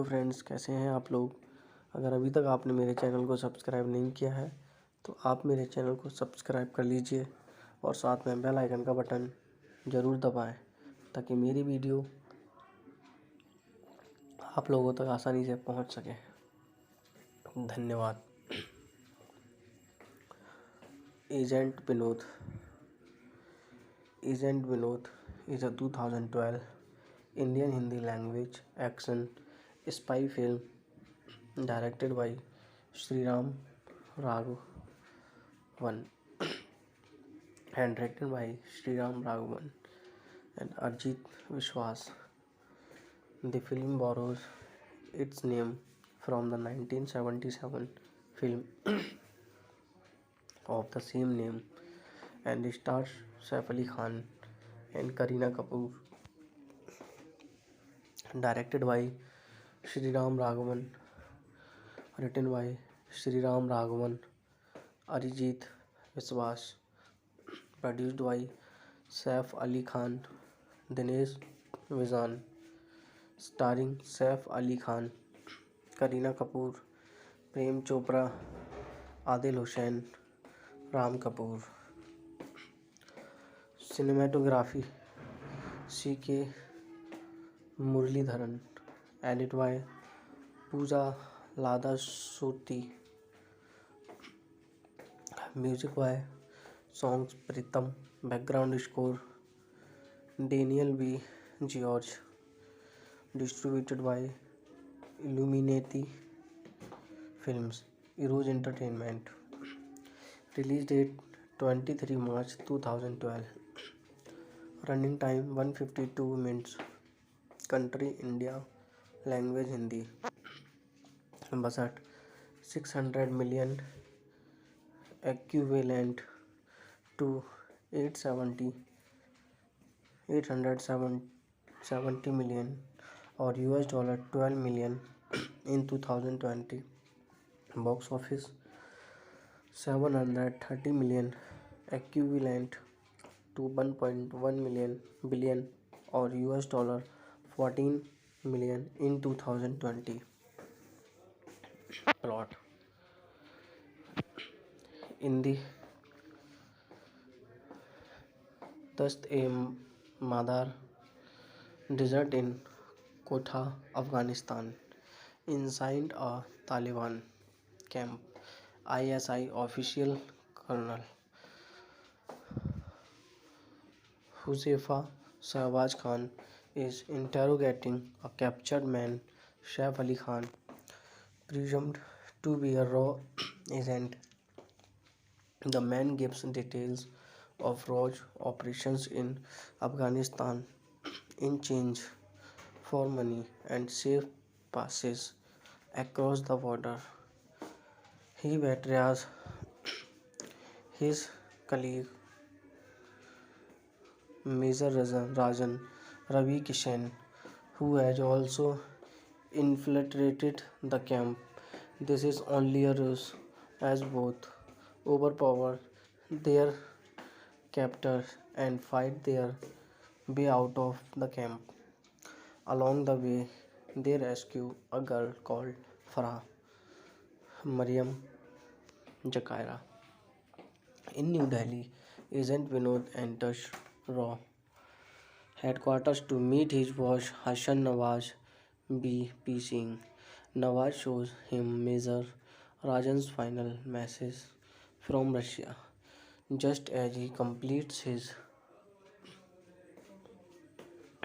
Friends, कैसे हैं आप लोग। अगर अभी तक आपने मेरे चैनल को सब्सक्राइब नहीं किया है तो आप मेरे चैनल को सब्सक्राइब कर लीजिए और साथ में बेल आइकन का बटन ज़रूर दबाएं ताकि मेरी वीडियो आप लोगों तक आसानी से पहुंच सके। धन्यवाद। Agent Vinod is a 2012 Indian Hindi language action spy film directed by Sriram Raghavan and directed by Sriram Raghavan and Arjit Vishwas. The film borrows its name from the 1977 film of the same name and stars Saif Ali Khan and Kareena Kapoor. Directed by Sriram Raghavan, written by Sriram Raghavan, Arijit Viswas, produced by Saif Ali Khan, Dinesh Vizan, starring Saif Ali Khan, Kareena Kapoor, Prem Chopra, Adil Hussain, Ram Kapoor. Cinematography C.K. Muralidharan, edit by Pooja Ladasoti, music by songs Pritam, background score Daniel B. George, distributed by Illuminati Films, Eros Entertainment. Release date 23 March 2012. Running time 152 minutes. Country India. Language Hindi. Budget 600 million, equivalent to 870 million or $12 million in 2020. Box office 730 million, equivalent to 1.1 billion or $14 million in 2020. Plot. In the Dast-e-Madar desert in Quetta, Afghanistan, inside a Taliban camp, ISI official Colonel Huzaifa Shahbaz Khan is interrogating a captured man, Saif Ali Khan, presumed to be a raw agent. The man gives details of raw operations in Afghanistan in exchange for money and safe passes across the border. He betrays his colleague Major Rajan Ravi Kishan, who has also infiltrated the camp. This is only a ruse, as both overpower their captors and fight their way out of the camp. Along the way, they rescue a girl called Farah Mariam Jakaira. In New Delhi, Agent Vinod enters RAW headquarters to meet his boss Hassan Nawaz B.P. Singh. Nawaz shows him Major Rajan's final message from Russia. Just as he completes his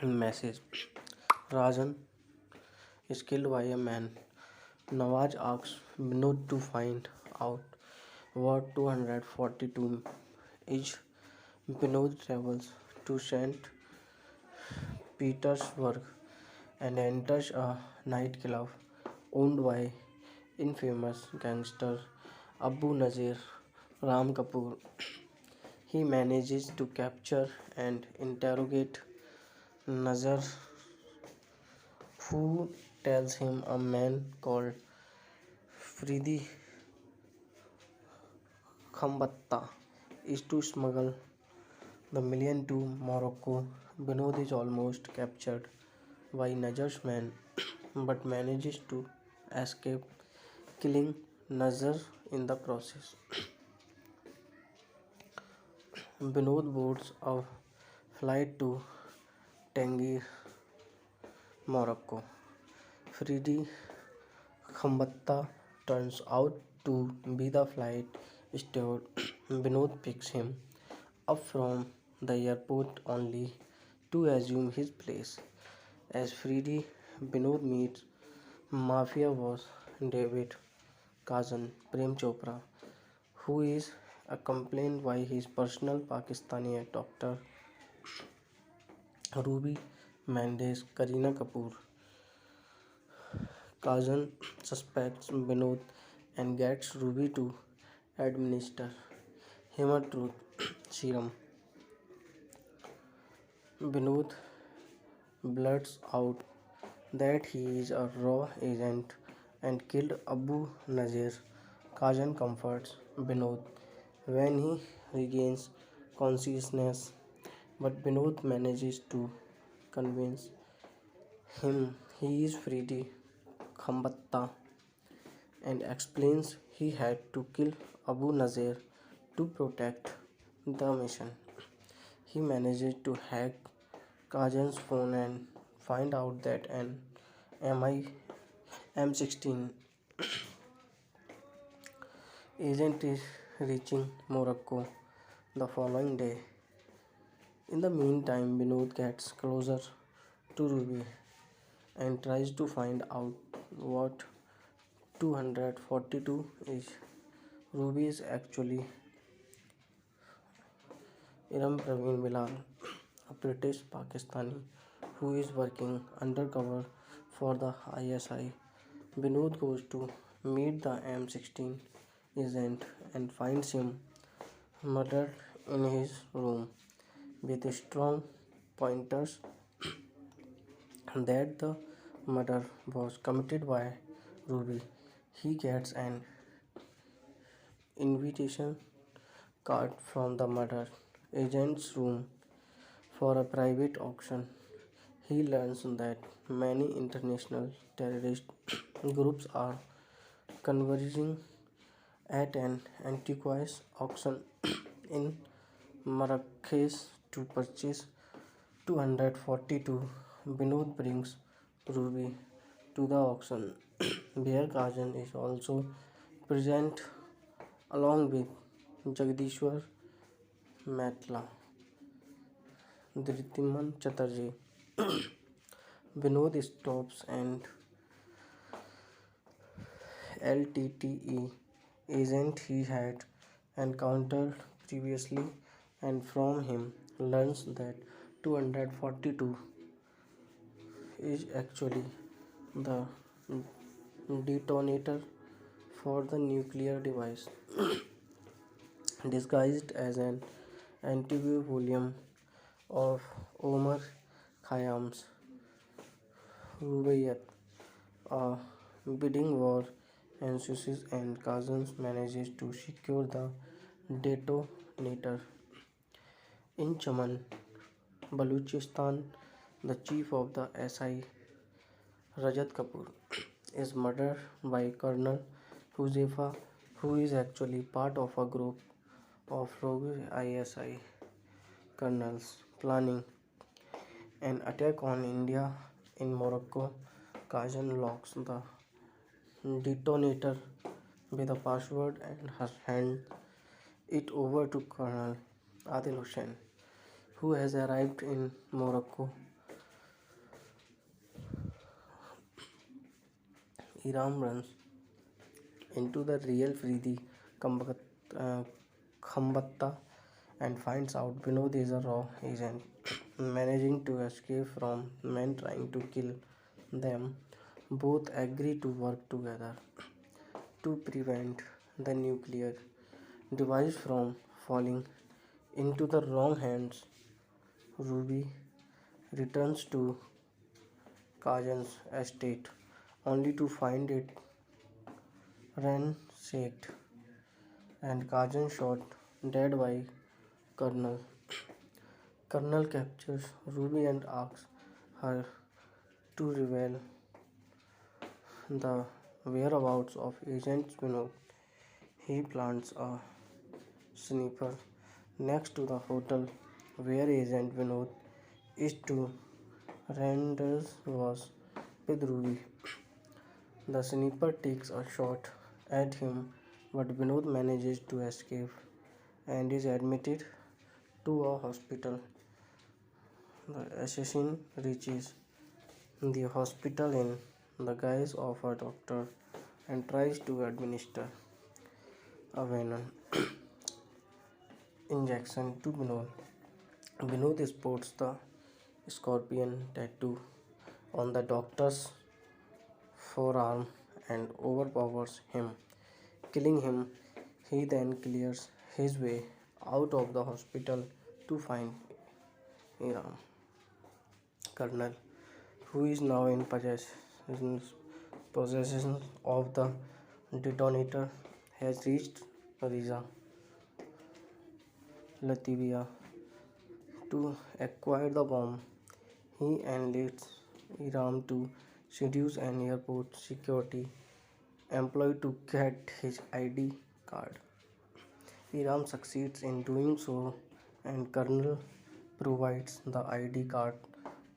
message, Rajan is killed by a man. Nawaz asks Vinod to find out what 242 is. Vinod travels to St. Petersburg and enters a nightclub owned by infamous gangster Abu Nazir Ram Kapoor. He manages to capture and interrogate Nazar, who tells him a man called Fridi Khambatta is to smuggle the million to Morocco. Vinod is almost captured by Nazar's men but manages to escape, killing Nazar in the process. Binod boards a flight to Tangier, Morocco. Fridi Khambatta turns out to be the flight steward. Binod picks him up from the airport only to assume his place. As Fridi, Binod meets mafia boss David Kazan Prem Chopra, who is accompanied by his personal Pakistani doctor Ruby Mendes Kareena Kapoor. Kazan suspects Binod and gets Ruby to administer him a truth serum. Binod blurts out that he is a raw agent and killed Abu Nazir. Kazan comforts Binod when he regains consciousness, but Binod manages to convince him he is Fridi Khambatta and explains he had to kill Abu Nazir to protect the mission. He manages to hack Kazan's phone and find out that an MI M16 agent is reaching Morocco the following day. In the meantime, Binod gets closer to Ruby and tries to find out what 242 is. Ruby is actually Iram Praveen Bilal, a British Pakistani who is working undercover for the ISI. Binod goes to meet the M16 agent and finds him murdered in his room with strong pointers that the murder was committed by Ruby. He gets an invitation card from the murder agent's room for a private auction. He learns that many international terrorist groups are converging at an antiques auction in Marrakech to purchase 242. Binod brings Ruby to the auction, where Kajan is also present along with Jagdishwar Matla, Dhritimman Chatterjee. Binod stops and LTTE agent he had encountered previously and from him learns that 242 is actually the detonator for the nuclear device disguised as an anti volume of Omar Khayyam's Rubaiyat. A bidding war ensues and Kazan manages to secure the detonator. In Chaman, Baluchistan, the chief of the SI, Rajat Kapoor, is murdered by Colonel Huzefa, who is actually part of a group of rogue ISI colonels planning an attack on India in Morocco. Kazan locks the detonator with a password and hands it over to Colonel Adil Hussain, who has arrived in Morocco. Iram runs into the real Fridi uh, Khambatta and finds out Binod is a raw agent. Managing to escape from men trying to kill them, both agree to work together to prevent the nuclear device from falling into the wrong hands. Ruby returns to Kajan's estate only to find it ransacked and Kajan shot dead by Colonel. Colonel captures Ruby and asks her to reveal the whereabouts of Agent Vinod. He plants a sniper next to the hotel where Agent Vinod is to rendezvous with Ruby. The sniper takes a shot at him, but Vinod manages to escape and is admitted to a hospital. The assassin reaches the hospital in the guise of a doctor and tries to administer a venom injection to Vinod. Vinod sports the scorpion tattoo on the doctor's forearm and overpowers him, killing him. He then clears his way out of the hospital to find Iram. Colonel, who is now in possession of the detonator, has reached Riza, Latvia, to acquire the bomb. He enlists Iram to seduce an airport security employee to get his ID card. Iram succeeds in doing so, and Colonel provides the ID card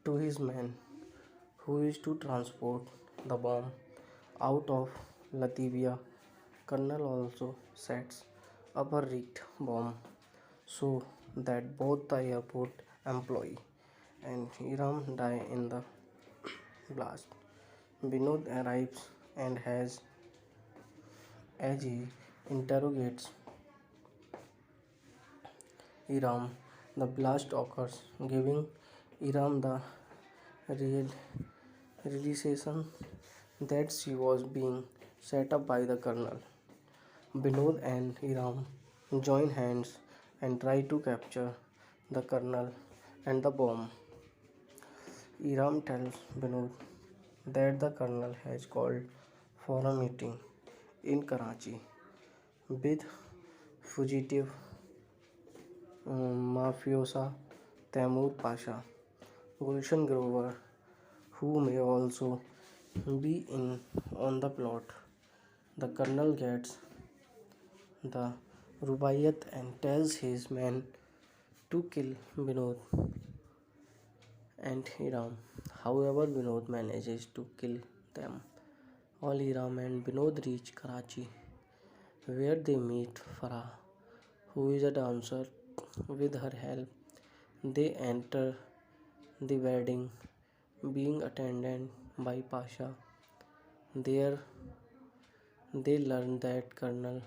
to his man, who is to transport the bomb out of Latvia. Colonel also sets up a rigged bomb so that both the airport employee and Iram die in the blast. Vinod arrives and has as he interrogates Iram. The blast occurs, giving Iram the real realization that she was being set up by the colonel. Vinod and Iram join hands and try to capture the colonel and the bomb. Iram tells Vinod that the colonel has called for a meeting in Karachi with fugitive mafiosa Taimur Pasha, Gulshan Grover, who may also be in on the plot. The colonel gets the rubaiyat and tells his men to kill Vinod and Iram. However, Vinod manages to kill them. All Iram and Vinod reach Karachi, where they meet Farah, who is a dancer. With her help, they enter the wedding, being attended by Pasha. There, they learn that Colonel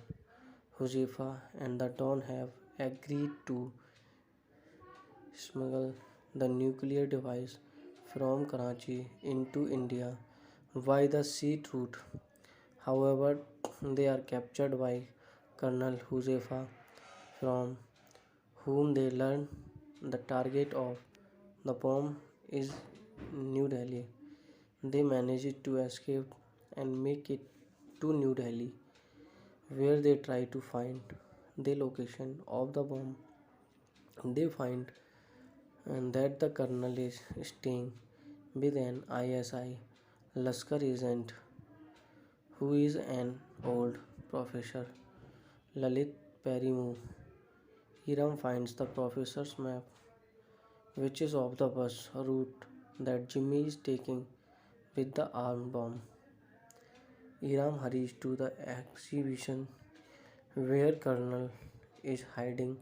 Huzifa and the Don have agreed to smuggle the nuclear device from Karachi into India by the sea route. However, they are captured by Colonel Huzefa, from whom they learn the target of the bomb is New Delhi. They manage to escape and make it to New Delhi, where they try to find the location of the bomb. They find that the colonel is staying with an ISI Laskar agent who is an old professor, Lalit Perimu. Hiram finds the professor's map, which is of the bus route that Jimmy is taking with the armed bomb. Hiram hurries to the exhibition where Colonel is hiding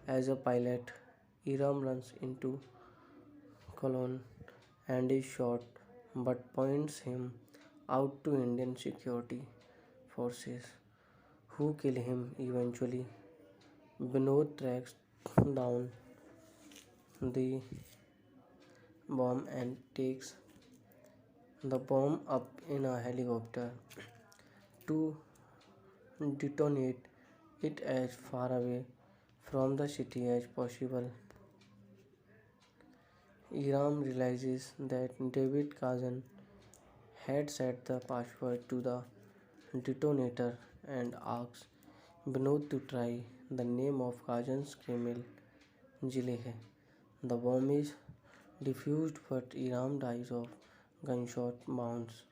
as a pilot. Hiram runs into Colon and is shot, but points him out to Indian security forces, who kill him eventually. Vinod tracks down the bomb and takes the bomb up in a helicopter to detonate it as far away from the city as possible. Iram realizes that David Kazan had set the password to the detonator and asks Vinod to try. The name of Kazan's camel Jileh. The bomb is defused, but Iram dies of gunshot wounds.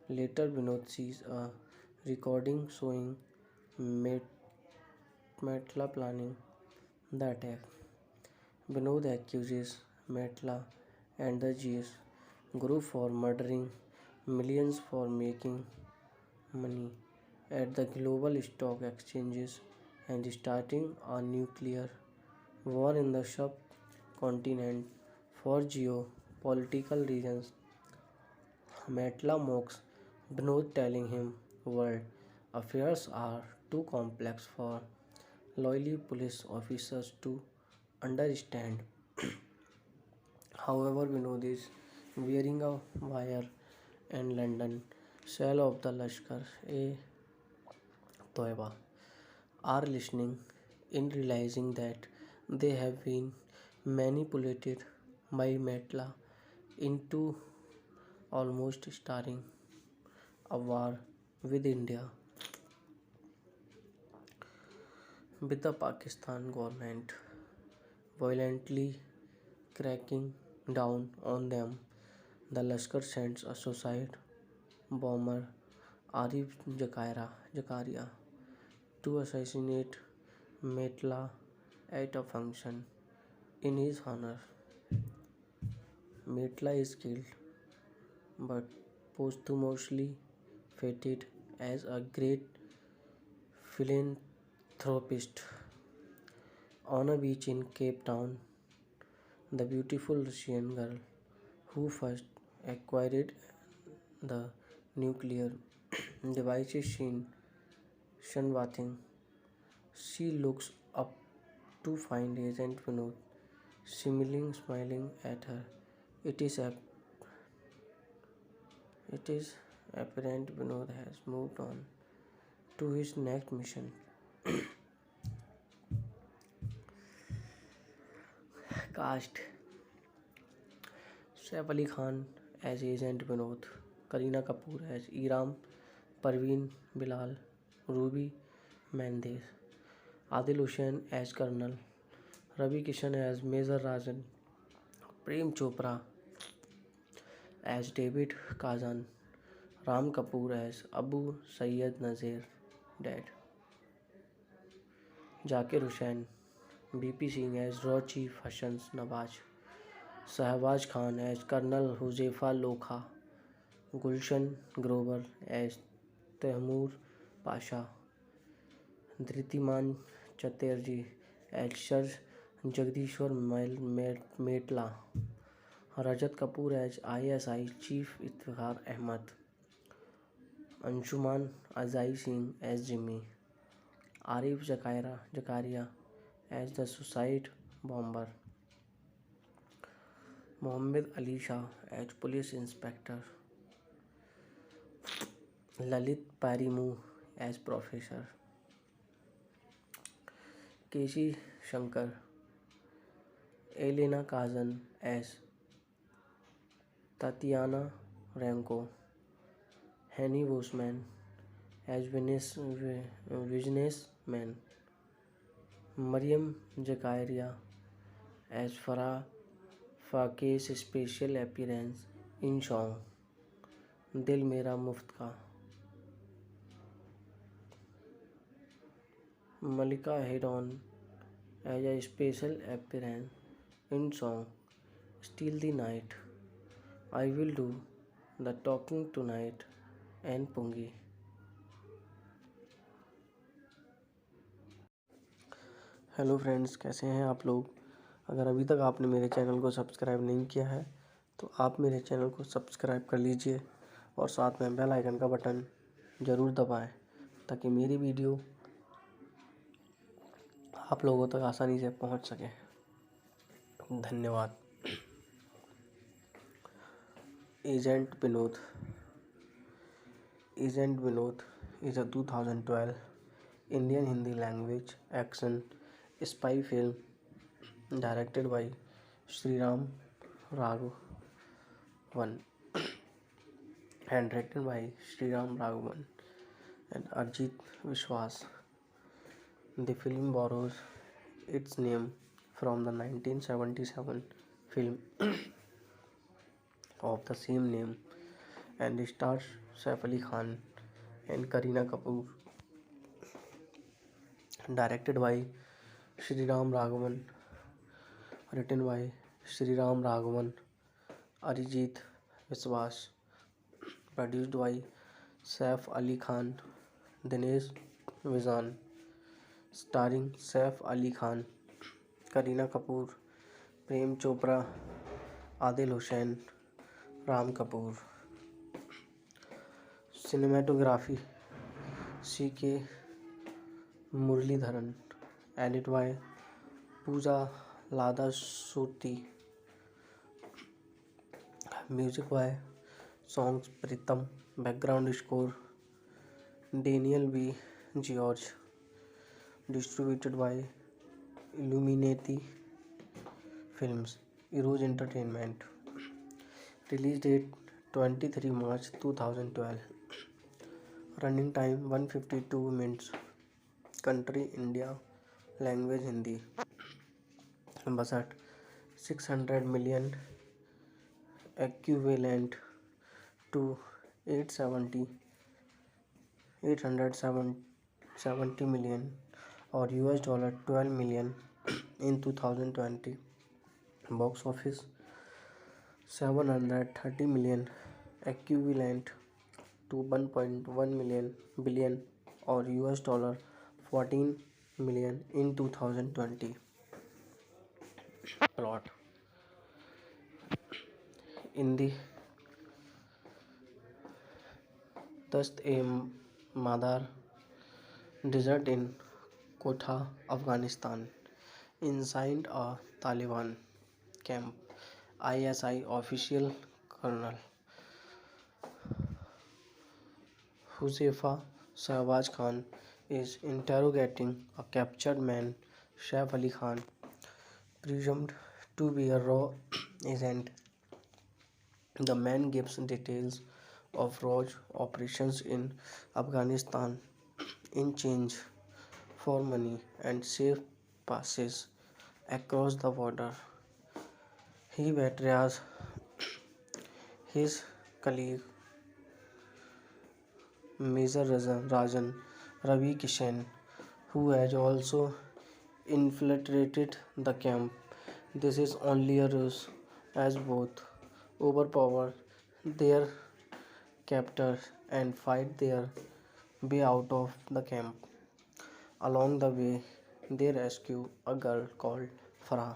Later, Vinod sees a recording showing Metla planning the attack. Vinod accuses Metla and the GS group for murdering millions for making money at the global stock exchanges and starting a nuclear war in the subcontinent for geopolitical reasons. Metla mocks Vinod, telling him world affairs are too complex for loyal police officers to understand. However, Vinod is wearing a wire and London shell of the Lashkar-e-Toiba are listening in realizing that they have been manipulated by Metla into almost starting a war with India, with the Pakistan government violently cracking down on them. The Lashkar sends a suicide bomber Arif Zakaria to assassinate Metla at a function in his honor. Metla is killed but posthumously feted as a great philanthropist on a beach in Cape Town. The beautiful Russian girl who first acquired the nuclear device is seen sunbathing. She looks up to find Agent Vinod smiling at her. It is it is apparent Vinod has moved on to his next mission. Cast: Saif Ali Khan as Agent Vinod, Kareena Kapoor as Iram, Parveen Bilal, Ruby Mendes, Adil Hussain as Colonel, Ravi Kishan as Major Rajan, Prem Chopra as David Kazan, Ram Kapoor as Abu Sayyid Nazir, Dad, Zakir Hussain, BP Singh as Raw Chief Hassan Nawaz, Shahbaz Khan as Colonel Huzefa Lokha, Gulshan Grover as Tehmoor Pasha, Dhritiman Chatterjee as Sir Jagdishwar Metla, Rajat Kapoor as ISI Chief Iftikhar Ahmed, Anshuman Azai Singh as Jimmy, Arif Zakaria as the suicide bomber, Mohammed Ali Shah as police inspector, Lalit Parimu as professor, Keshi Shankar, Elena Kazan as Tatiana Ranko, Henny Bosman as businessman, Mariam Zakaria as Farah Fake's special appearance in song Dil Mera Muft Ka, Malika Hedon as a special appearance in song Steal the Night, I Will Do the Talking Tonight and Pungi. Hello friends, कैसे हैं आप लोग। अगर अभी तक आपने मेरे channel को सब्सक्राइब नहीं किया है तो आप मेरे चैनल को सब्सक्राइब कर लीजिए और साथ में बेल आइकन का बटन ज़रूर दबाएं ताकि मेरी वीडियो आप लोगों तक आसानी से पहुंच सके। धन्यवाद। Agent Vinod is a 2012 Indian Hindi language action spy film directed by Sriram Raghavan and written by Sriram Raghavan and Arjit Vishwas. The film borrows its name from the 1977 film of the same name and stars Saif Ali Khan and Kareena Kapoor. Directed by Shri Ram Raghavan. Written by Shri Ram Raghavan, Arijit Viswas. Produced by Saif Ali Khan, Dinesh Vizan. Starring Saif Ali Khan, Kareena Kapoor, Prem Chopra, Adil Hussain, Ram Kapoor. Cinematography C.K. Muralidharan. Edit by Pooja Lada Surti. Music by Songs Pritam. Background score Daniel B. George. Distributed by Illuminati Films. Eros Entertainment. Release date 23 March 2012. Running time 152 minutes. Country India. Language Hindi. Budget 600 million, equivalent to 870 million or $12 million in 2020. Box office 730 million, equivalent to 1.1 billion or $14 million in 2020. Plot. In the Dast-e-Madar desert in Quetta, Afghanistan, inside a Taliban camp, ISI official Colonel Huzaifa Shahbaz Khan is interrogating a captured man, Saif Ali Khan, presumed to be a raw agent. The man gives details of Raj operations in Afghanistan in change for money and safe passes across the border. He betrays his colleague Major Rajan Ravi Kishan, who has also infiltrated the camp. This is only a ruse, as both overpower their captors and fight their way out of the camp. Along the way, they rescue a girl called Farah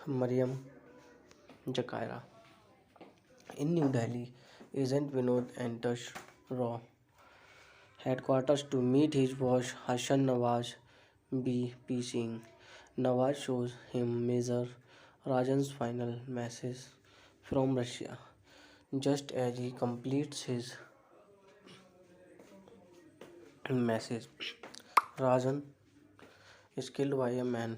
Mariam Jakaira. In New Delhi, Agent Vinod enters RAW headquarters to meet his boss Hassan Nawaz B.P. Singh. Nawaz shows him Major Rajan's final message from Russia. Just as he completes his message, Rajan is killed by a man.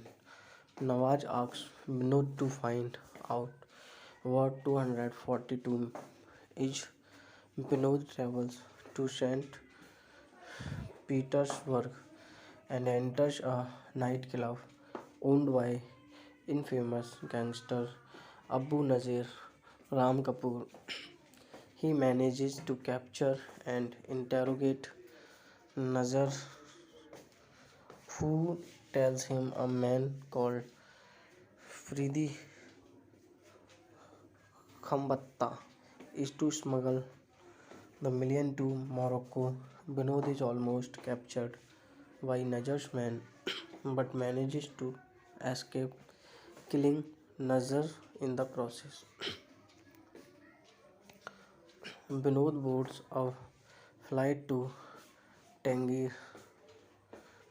Nawaz asks Vinod to find out what 242 is. Vinod travels to St. Petersburg and enters a nightclub owned by infamous gangster Abu Nazir Ram Kapoor. He manages to capture and interrogate Nazar, who tells him a man called Fridi Khambatta is to smuggle the million to Morocco. Vinod is almost captured by Nazar's men but manages to escape, killing Nazar in the process. Vinod boards a flight to Tangier,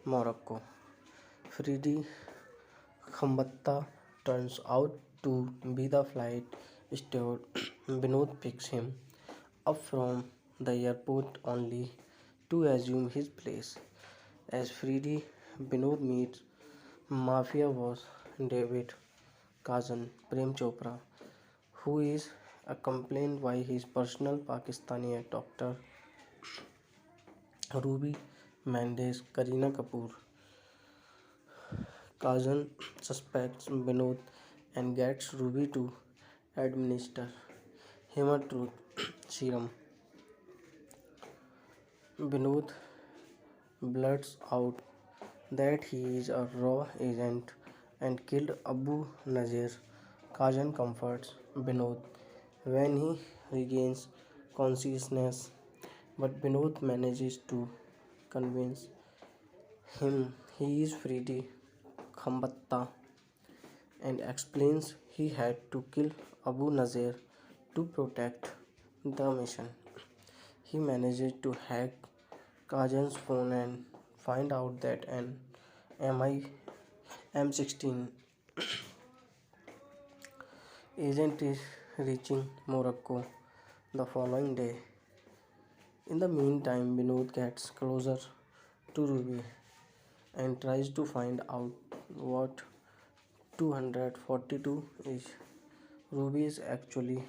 Morocco. Fridi Khambatta turns out to be the flight steward. Vinod picks him up from the airport only to assume his place. As Fridi, Vinod meets mafia boss David Kazan Prem Chopra, who is accompanied by his personal Pakistani doctor Ruby Mendes Kareena Kapoor. Kazan suspects Vinod and gets Ruby to administer him a truth serum. Vinod blurts out that he is a raw agent and killed Abu Nazir. Kajan comforts Vinod when he regains consciousness, but Vinod manages to convince him he is Freddy Khambatta and explains he had to kill Abu Nazir to protect the mission. He manages to hack Kajan's phone and find out that an MI M16 agent is reaching Morocco the following day. In the meantime, Vinod gets closer to Ruby and tries to find out what 242 is. Ruby is actually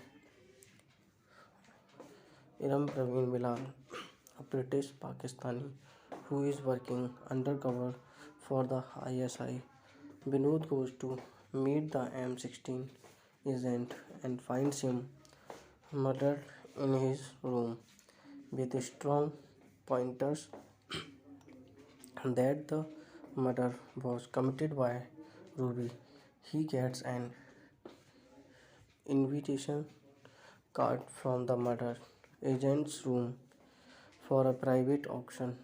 Iram Praveen Bilal, a British Pakistani who is working undercover for the ISI. Vinod goes to meet the M16 agent and finds him murdered in his room with strong pointers that the murder was committed by Ruby. He gets an invitation card from the murder agent's room for a private auction.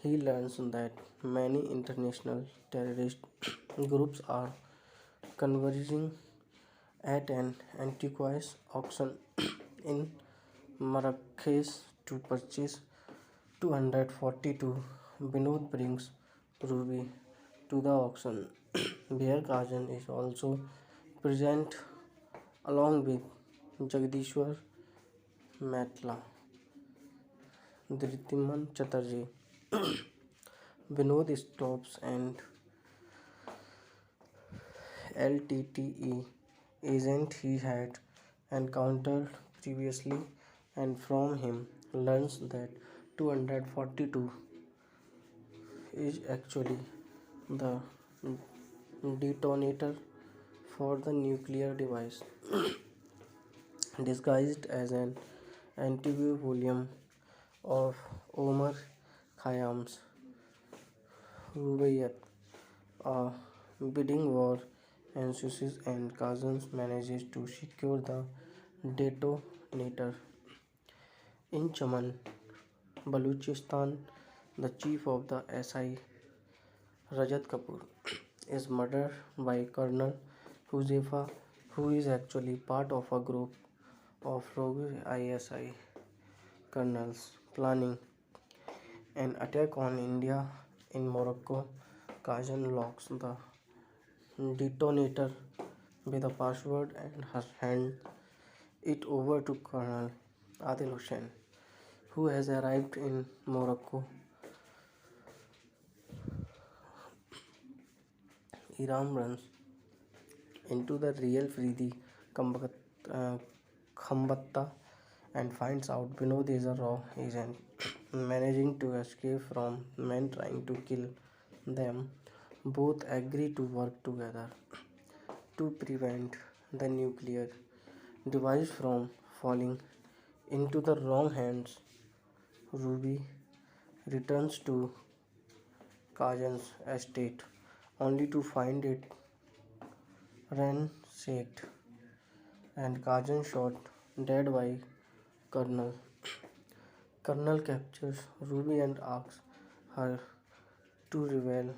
He learns that many international terrorist groups are converging at an antiques auction in Marrakesh to purchase 242. Vinod brings Ruby to the auction where Kajan is also present along with Jagdishwar Matla, Dhritimman Chatterjee. Vinod stops and LTTE agent he had encountered previously and from him learns that 242 is actually the detonator for the nuclear device disguised as an anti volume of Omar Khayyam's Rubaiyat. A bidding war ensues and Kazans manages to secure the detonator. In Chaman, Baluchistan, the chief of the SI, Rajat Kapoor, is murdered by Colonel Huzefa, who is actually part of a group of rogue ISI colonels planning an attack on India in Morocco. Kajan locks the detonator with a password and hands it over to Colonel Adil Hussain, who has arrived in Morocco. Iram runs into the real Fridi uh, Khambatta and finds out Vinod is a raw agent, managing to escape from men trying to kill them. Both agree to work together to prevent the nuclear device from falling into the wrong hands. Ruby returns to Kajan's estate only to find it ransacked and Kajan shot dead by Colonel. Colonel captures Ruby and asks her to reveal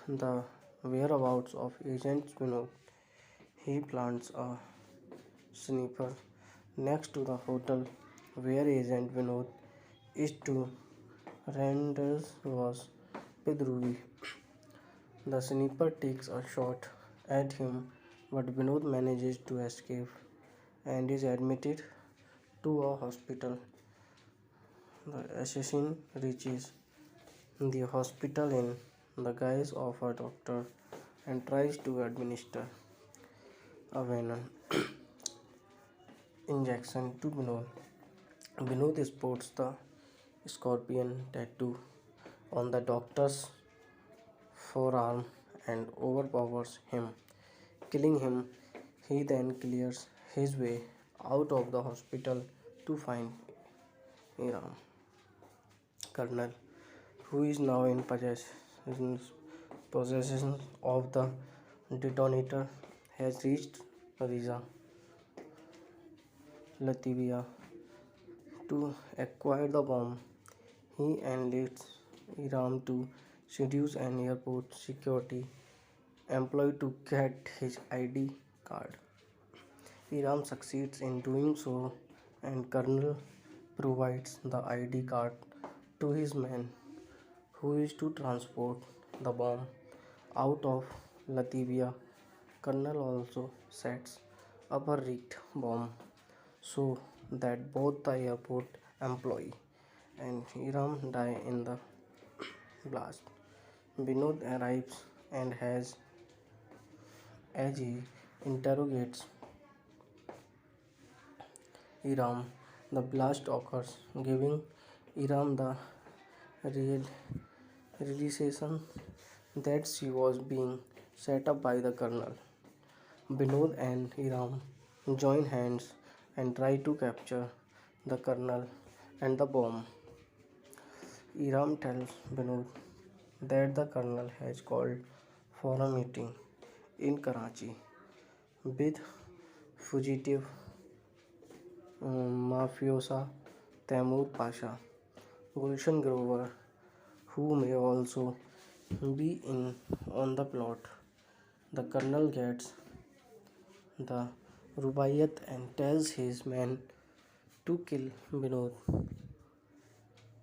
the whereabouts of Agent Vinod. He plants a sniper next to the hotel where Agent Vinod is to rendezvous with Ruby. The sniper takes a shot at him, but Vinod manages to escape and is admitted to a hospital. The assassin reaches the hospital in the guise of a doctor and tries to administer a venom injection to Vinod. Vinod sports the scorpion tattoo on the doctor's forearm and overpowers him, killing him. He then clears his way out of the hospital to find Iram. Colonel, who is now in possession of the detonator, has reached Riza, Latvia, to acquire the bomb. He enlists Iram to seduce an airport security employee to get his ID card. Iram succeeds in doing so, and Colonel provides the ID card to his man, who is to transport the bomb out of Latvia. Colonel also sets up a rigged bomb so that both the airport employee and Iram die in the blast. Binod arrives and has as he interrogates Iram, the blast occurs, giving Iram the real realization that she was being set up by the colonel. Binod and Iram join hands and try to capture the colonel and the bomb. Iram tells Binod that the colonel has called for a meeting in Karachi with fugitive mafiosa Taimur Pasha, Gulshan Grover, who may also be in on the plot. The colonel gets the rubaiyat and tells his men to kill Binod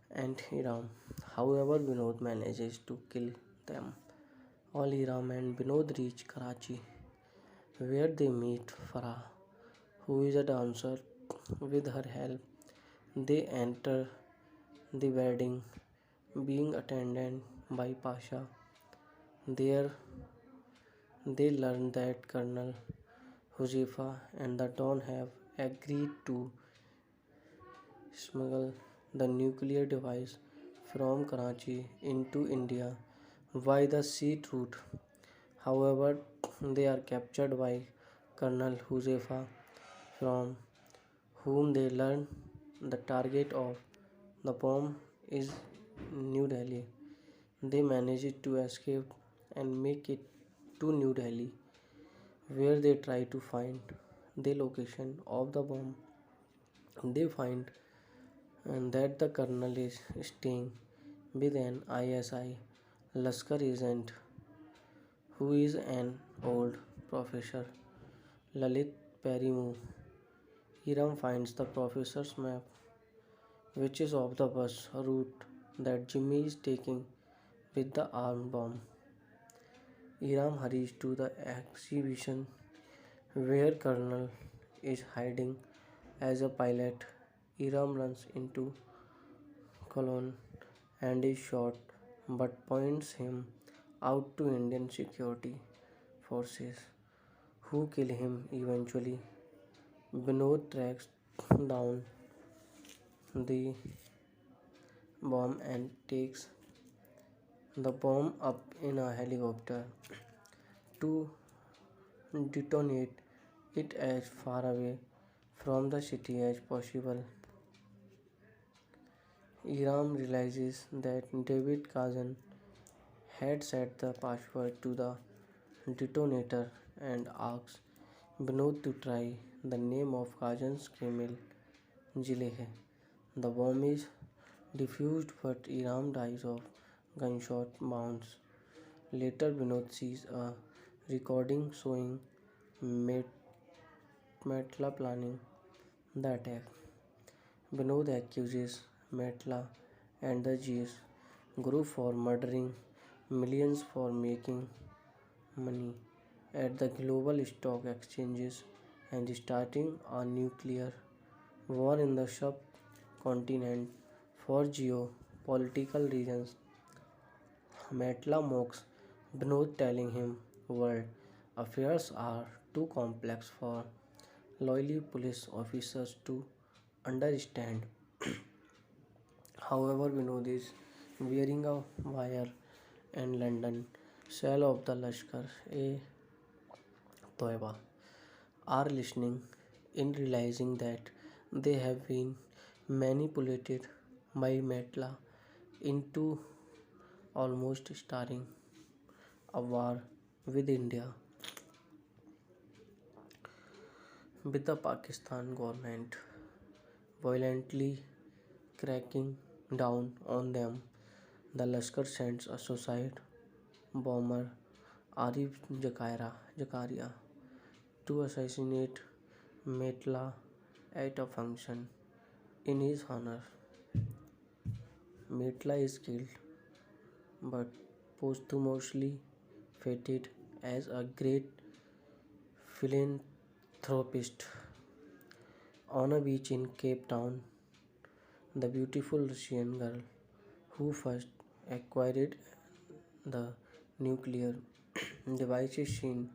and Hiram. However, Binod manages to kill them. All Hiram and Binod reach Karachi, where they meet Farah, who is a dancer. With her help, they enter the wedding, being attended by Pasha. There, they learn that Colonel Huzifa and the Don have agreed to smuggle the nuclear device from Karachi into India by the sea route. However, they are captured by Colonel Huzefa, from whom they learn the target of the bomb is New Delhi. They manage to escape and make it to New Delhi, where they try to find the location of the bomb. They find that the colonel is staying with an ISI Laskar agent who is an old professor, Lalit Perimu. Hiram finds the professor's map, which is of the bus route that Jimmy is taking with the armed bomb. Hiram hurries to the exhibition where Colonel is hiding as a pilot. Hiram runs into Colon and is shot, but points him out to Indian security forces, who kill him eventually. Binod tracks down the bomb and takes the bomb up in a helicopter to detonate it as far away from the city as possible. Iram realizes that David Kazan had set the password to the detonator and asks Binod to try. The name of Kazan's camel Jilehe. The bomb is defused, but Iram dies of gunshot wounds. Later, Binod sees a recording showing Metla planning the attack. Binod accuses Metla and the Jis group for murdering millions for making money at the global stock exchanges and starting a nuclear war in the subcontinent for geopolitical reasons. Metla mocks Binod, telling him world affairs are too complex for loyal police officers to understand. However, Binod is wearing a wire and London cell of the Lashkar e Toiba are listening in, realizing that they have been manipulated by Metla. into almost starting a war with India, with the Pakistan government violently cracking down on them. The Lashkar sends a suicide bomber, Arif Zakaria, to assassinate Metla at a function in his honor. Metla is killed, but posthumously feted as a great philanthropist. On a beach in Cape Town, the beautiful Russian girl who first acquired the nuclear device is seen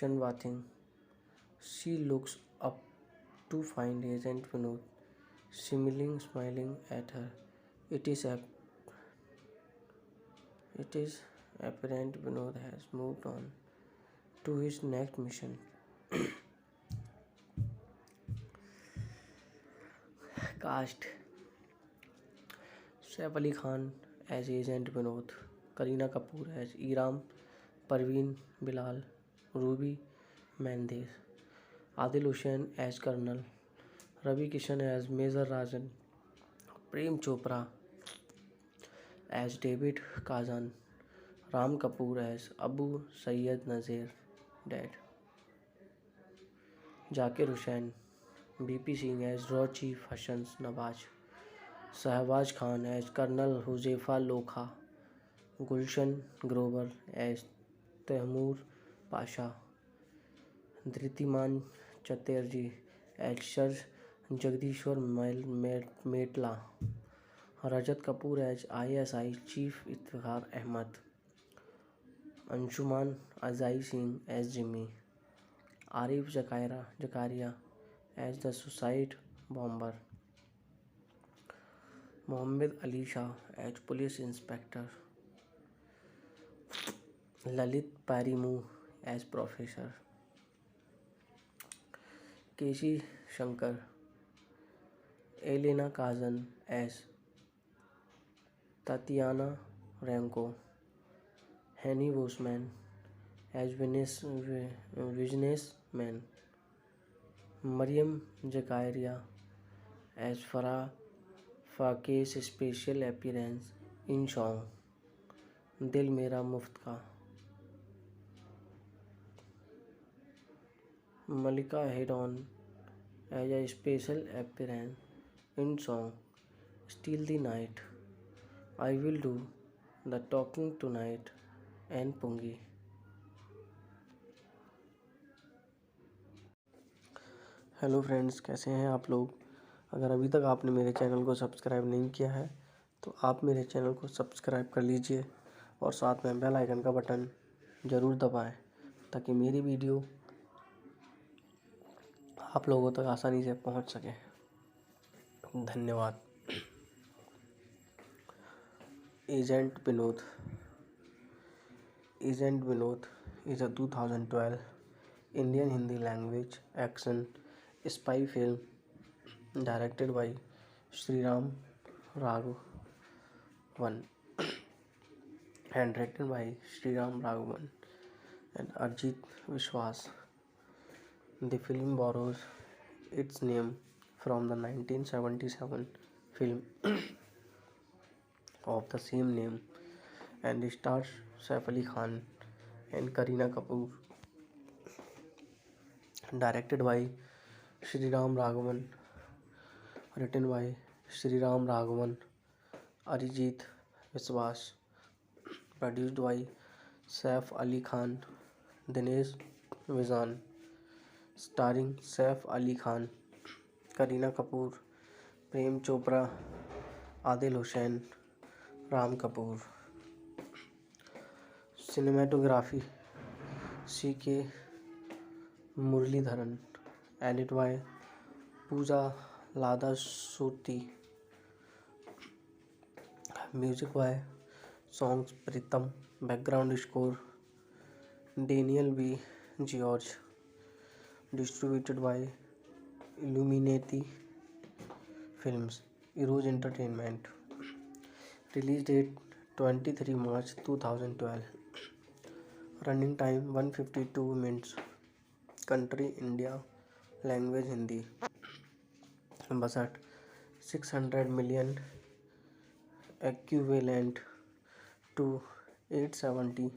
sunbathing. She looks up to find Agent Vinod smiling at her. It is it is apparent Vinod has moved on to his next mission. Cast: Saif Ali Khan as Agent Vinod, Kareena Kapoor as Iram, Parveen Bilal, Ruby Mendes, Adil Hussain as Colonel, Ravi Kishan as Major Rajan, Prem Chopra as David Kazan, Ram Kapoor as Abu Sayyed Nazir, Dad, Zakir Hussain, BP Singh as Raw Chief Hassan Nawaz, Shahbaz Khan as Colonel Huzefa Lokha, Gulshan Grover as Taimur Pasha, Dhritiman Chatterjee as Sir Jagdishwar Metla, Rajat Kapoor as ISI Chief Iftikhar Ahmad, Anshuman Azai Singh as Jimmy, Arif Zakaria as the suicide bomber, Mohammed Ali Shah as police inspector, Lalit Parimu as professor, Keshi Shankar, Elena Kazan as Tatiana Ranko, Henny Bosman as businessman, Mariam Zakaria as Farah Fake's special appearance in song Dil Mera Muft Ka, Malika Hedon as a special appearance in song Steal the Night, I Will Do the Talking Tonight and Pungi. Hello friends, कैसे हैं आप लोग। अगर अभी तक आपने मेरे channel को सब्सक्राइब नहीं किया है तो आप मेरे चैनल को सब्सक्राइब कर लीजिए और साथ में बेल आइकन का बटन ज़रूर दबाएं ताकि मेरी वीडियो आप लोगों तक आसानी से पहुंच सके। धन्यवाद। Agent Vinod is a 2012 Indian Hindi language action spy film directed by Sriram Raghavan and directed by Sriram Raghavan and Arjit Vishwas. The film borrows its name from the 1977 film of the same name and stars Saif Ali Khan and Kareena Kapoor. Directed by Sriram Raghavan, written by Sriram Raghavan, Arijit Viswas, produced by Saif Ali Khan, Dinesh Vizan, starring Saif Ali Khan, Kareena Kapoor, Prem Chopra, Adil Hussain, Ram Kapoor. Cinematography C.K. Muralidharan, edit by Pooja Ladasuri, music by songs Pritam, background score Daniel B. George, distributed by Illuminati Films, Eros Entertainment. Release date 23 March 2012. Running time 152 minutes. Country India. Language Hindi. Budget 600 million, equivalent to 870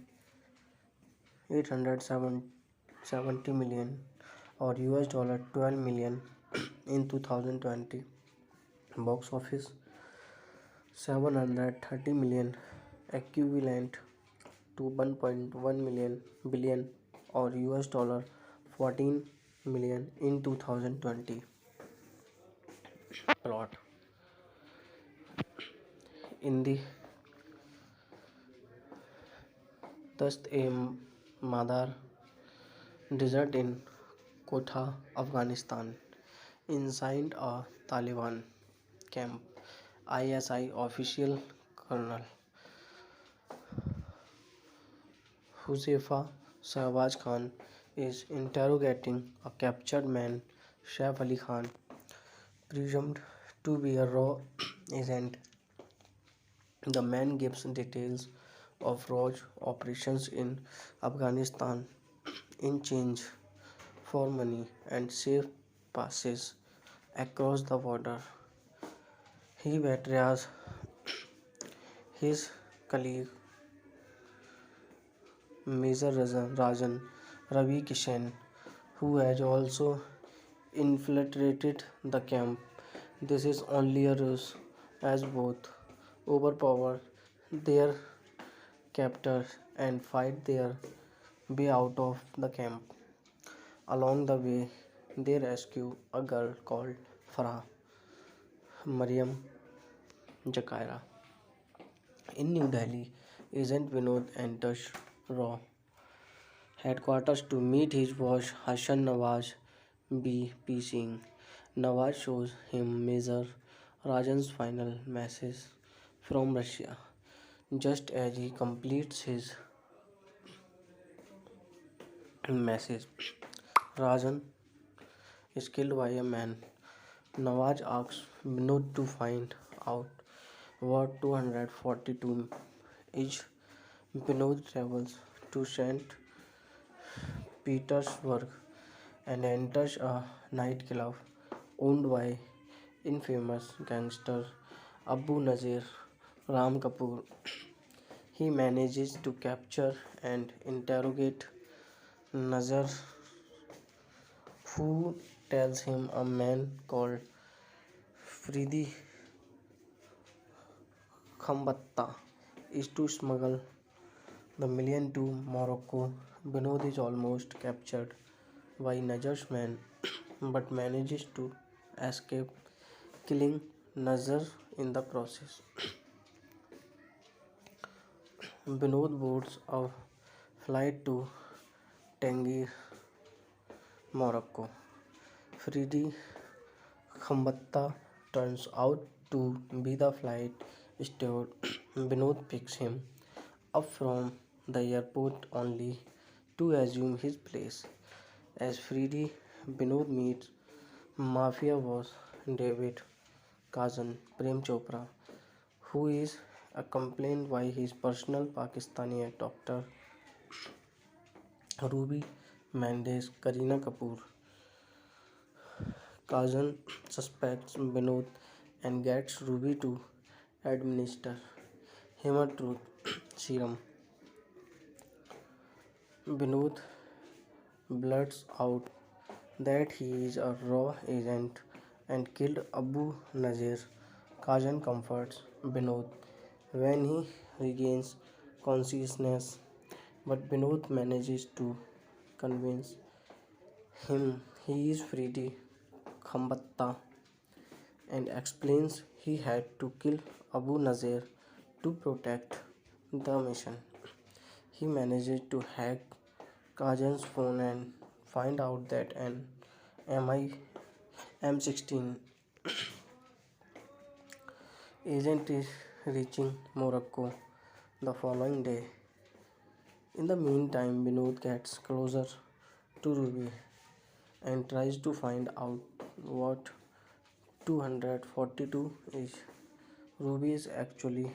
870 million or US dollar 12 million in 2020. Box office 730 million, equivalent to 1.1 million billion or US dollar 14 million in 2020. Plot: in the Dast-e-Madar desert in Quetta, Afghanistan, inside a Taliban camp, ISI official Colonel Huzaifa Shahbaz Khan is interrogating a captured man, Saif Ali Khan, presumed to be a raw agent. The man gives details of Raj operations in Afghanistan in change for money and safe passes across the border. He betrays his colleague Major Rajan Ravi Kishan, who has also infiltrated the camp. This is only a ruse, as both overpower their captors and fight their way out of the camp. Along the way, they rescue a girl called Farah Mariam Jakaira. In New Delhi, Agent Vinod enters RAW headquarters to meet his boss Hassan Nawaz B.P. Singh. Nawaz shows him Major Rajan's final message from Russia. Just as he completes his message, Rajan is killed by a man. Nawaz asks Vinod to find out what 242 is. Vinod travels to St. Petersburg and enters a nightclub owned by infamous gangster Abu Nazir Ram Kapoor. He manages to capture and interrogate Nazar, who tells him a man called Fridi Khambatta is to smuggle the million to Morocco. Vinod is almost captured by Nazar's men but manages to escape, killing Nazar in the process. Vinod boards a flight to Tangier, Morocco. Fridi Khambatta turns out to be the flight steward. Vinod picks him up from the airport only to assume his place. As Fridi, Vinod meets mafia boss David Kazan Prem Chopra, who is accompanied by his personal Pakistani doctor Ruby Mendes Kareena Kapoor. Kazan suspects Vinod and gets Ruby to administer him a truth serum. Vinod blurts out that he is a raw agent and killed Abu Nazir. Kazan comforts Vinod when he regains consciousness, but Vinod manages to convince him he is Fridi Khambatta and explains he had to kill Abu Nazir to protect the mission. He manages to hack Kazan's phone and find out that an MI M16 agent is reaching Morocco the following day. In the meantime, Vinod gets closer to Ruby and tries to find out what 242 is. Ruby is actually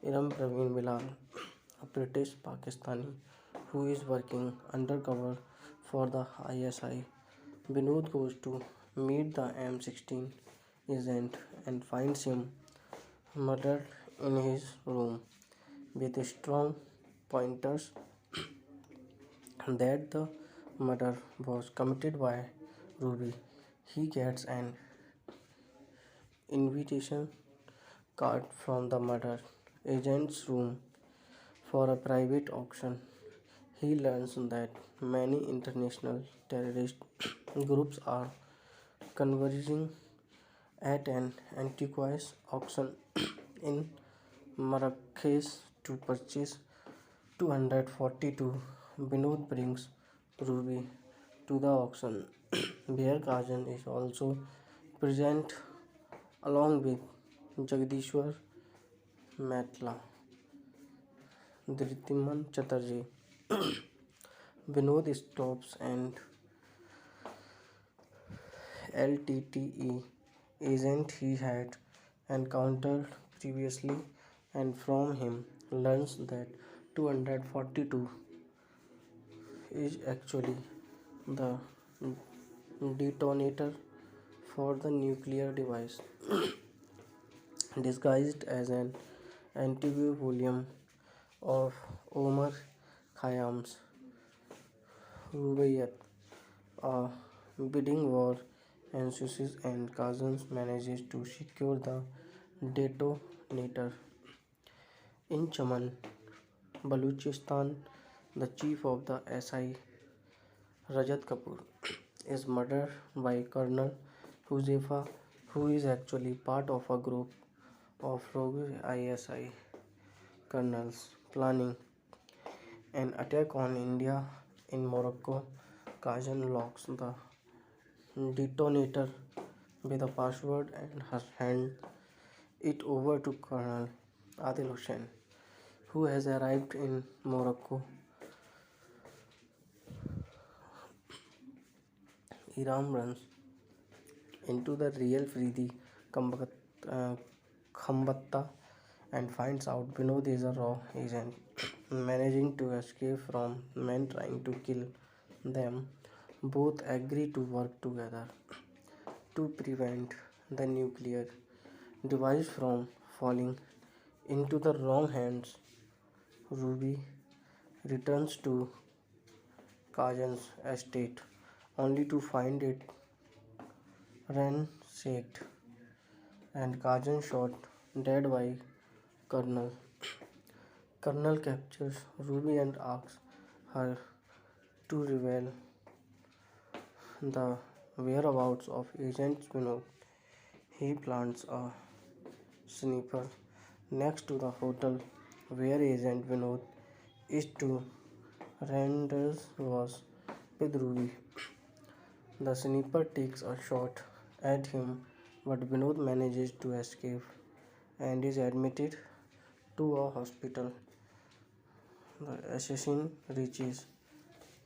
Iram Praveen Bilal, a British Pakistani who is working undercover for the ISI. Binod goes to meet the M16 agent and finds him murdered in his room with strong pointers that the murder was committed by Ruby. He gets an invitation card from the murder agent's room for a private auction. He learns that many international terrorist groups are converging at an antiques auction in Marrakesh to purchase 242. Binod brings Ruby to the auction, where Kajan is also present along with Jagdishwar Matla, Dhritimman Chatterjee. Binod stops and LTTE agent he had encountered previously and from him learns that 242 is actually the detonator for the nuclear device disguised as an anti volume of Omar Khayyam's Rubaiyat. A bidding war ensues and Kazan manages to secure the detonator. In Chaman, Baluchistan, the chief of the SI, Rajat Kapoor, is murdered by Colonel Huzefa, who is actually part of a group of rogue ISI colonels planning an attack on India in Morocco. Kajan locks the detonator with a password and hands it over to Colonel Adil Hussain, who has arrived in Morocco. Iram runs into the real Fridi uh, Khambatta and finds out Binod is a raw agent, managing to escape from men trying to kill them. Both agree to work together to prevent the nuclear device from falling into the wrong hands. Ruby returns to Kajan's estate only to find it ransacked and Kajan shot dead by Colonel. Colonel captures Ruby and asks her to reveal the whereabouts of Agent Spinot. He plants a sniper next to the hotel where Agent Vinod is to rendezvous with Ruby. The sniper takes a shot at him, but Vinod manages to escape and is admitted to a hospital. The assassin reaches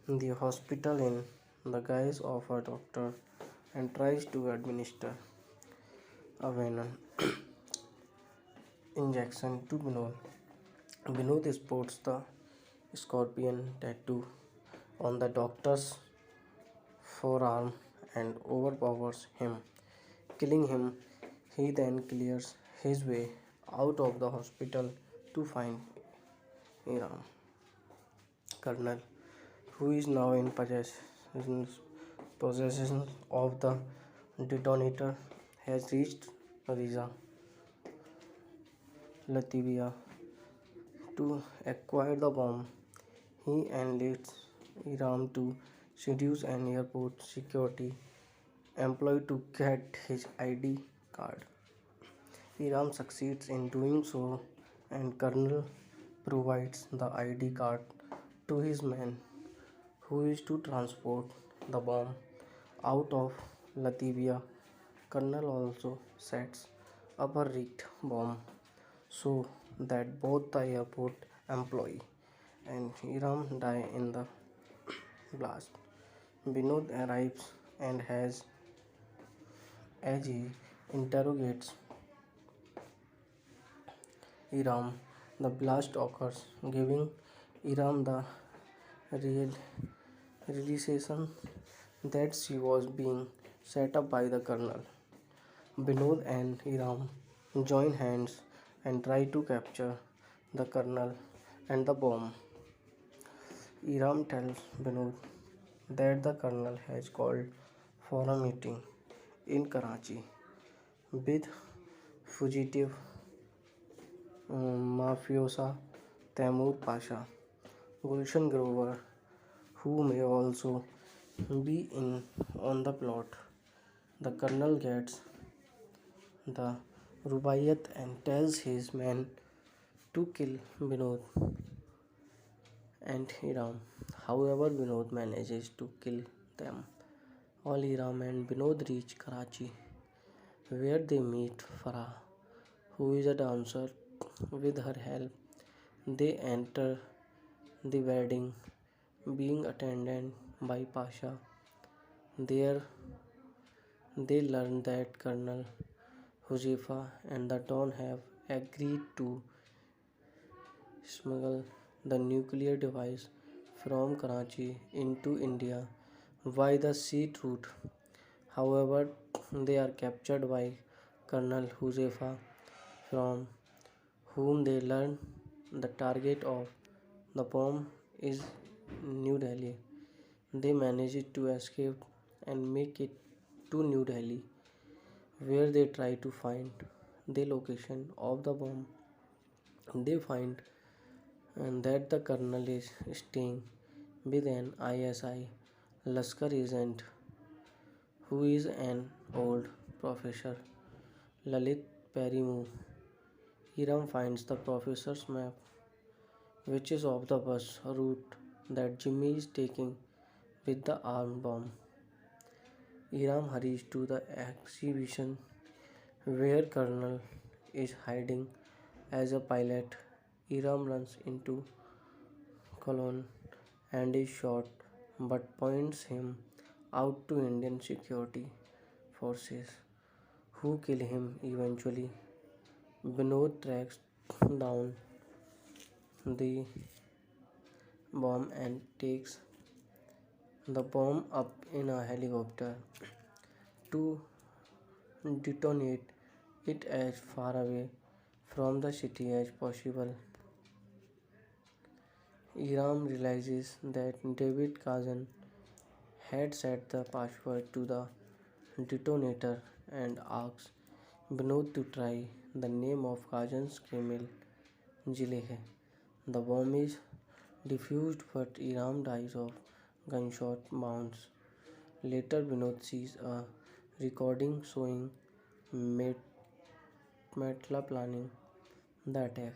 the hospital in the guise of a doctor and tries to administer a venom injection to Vinod. Vinod sports the scorpion tattoo on the doctor's forearm and overpowers him, killing him. He then clears his way out of the hospital to find Iram. Colonel, who is now in possession of the detonator, has reached Riza, Latvia, to acquire the bomb. He enlists Iram to seduce an airport security employee to get his ID card. Iram succeeds in doing so, and Colonel provides the ID card to his man, who is to transport the bomb out of Latvia. Colonel also sets up a rigged bomb so that both the airport employee and Hiram die in the blast. Binod arrives and has as he interrogates Hiram The blast occurs, giving Iram the real realization that she was being set up by the colonel. Binod and Iram join hands and try to capture the colonel and the bomb. Iram tells Binod that the colonel has called for a meeting in Karachi with fugitive mafiosa Taimur Pasha, Gulshan Grover, who may also be in on the plot. The colonel gets the Rubaiyat and tells his men to kill Binod and Hiram. However, Binod manages to kill them. All Hiram and Binod reach Karachi, where they meet Farah, who is a dancer. With her help, they enter the wedding, being attended by Pasha. There, they learn that Colonel Huzifa and the Don have agreed to smuggle the nuclear device from Karachi into India by the sea route. However, they are captured by Colonel Huzefa, from whom they learn the target of the bomb is New Delhi. They manage to escape and make it to New Delhi, where they try to find the location of the bomb. They find that the colonel is staying with an ISI Laskar agent who is an old professor, Lalit Perimu. Hiram finds the professor's map, which is of the bus route that Jimmy is taking with the armed bomb. Hiram hurries to the exhibition where Colonel is hiding as a pilot. Hiram runs into Colon and is shot but points him out to Indian security forces, who kill him eventually. Binod tracks down the bomb and takes the bomb up in a helicopter to detonate it as far away from the city as possible. Iram realizes that David Kazan had set the password to the detonator and asks Binod to try. The name of Kazan's camel Jilehe. The bomb is defused, but Iram dies of gunshot wounds. Later, Binod sees a recording showing Metla planning the attack.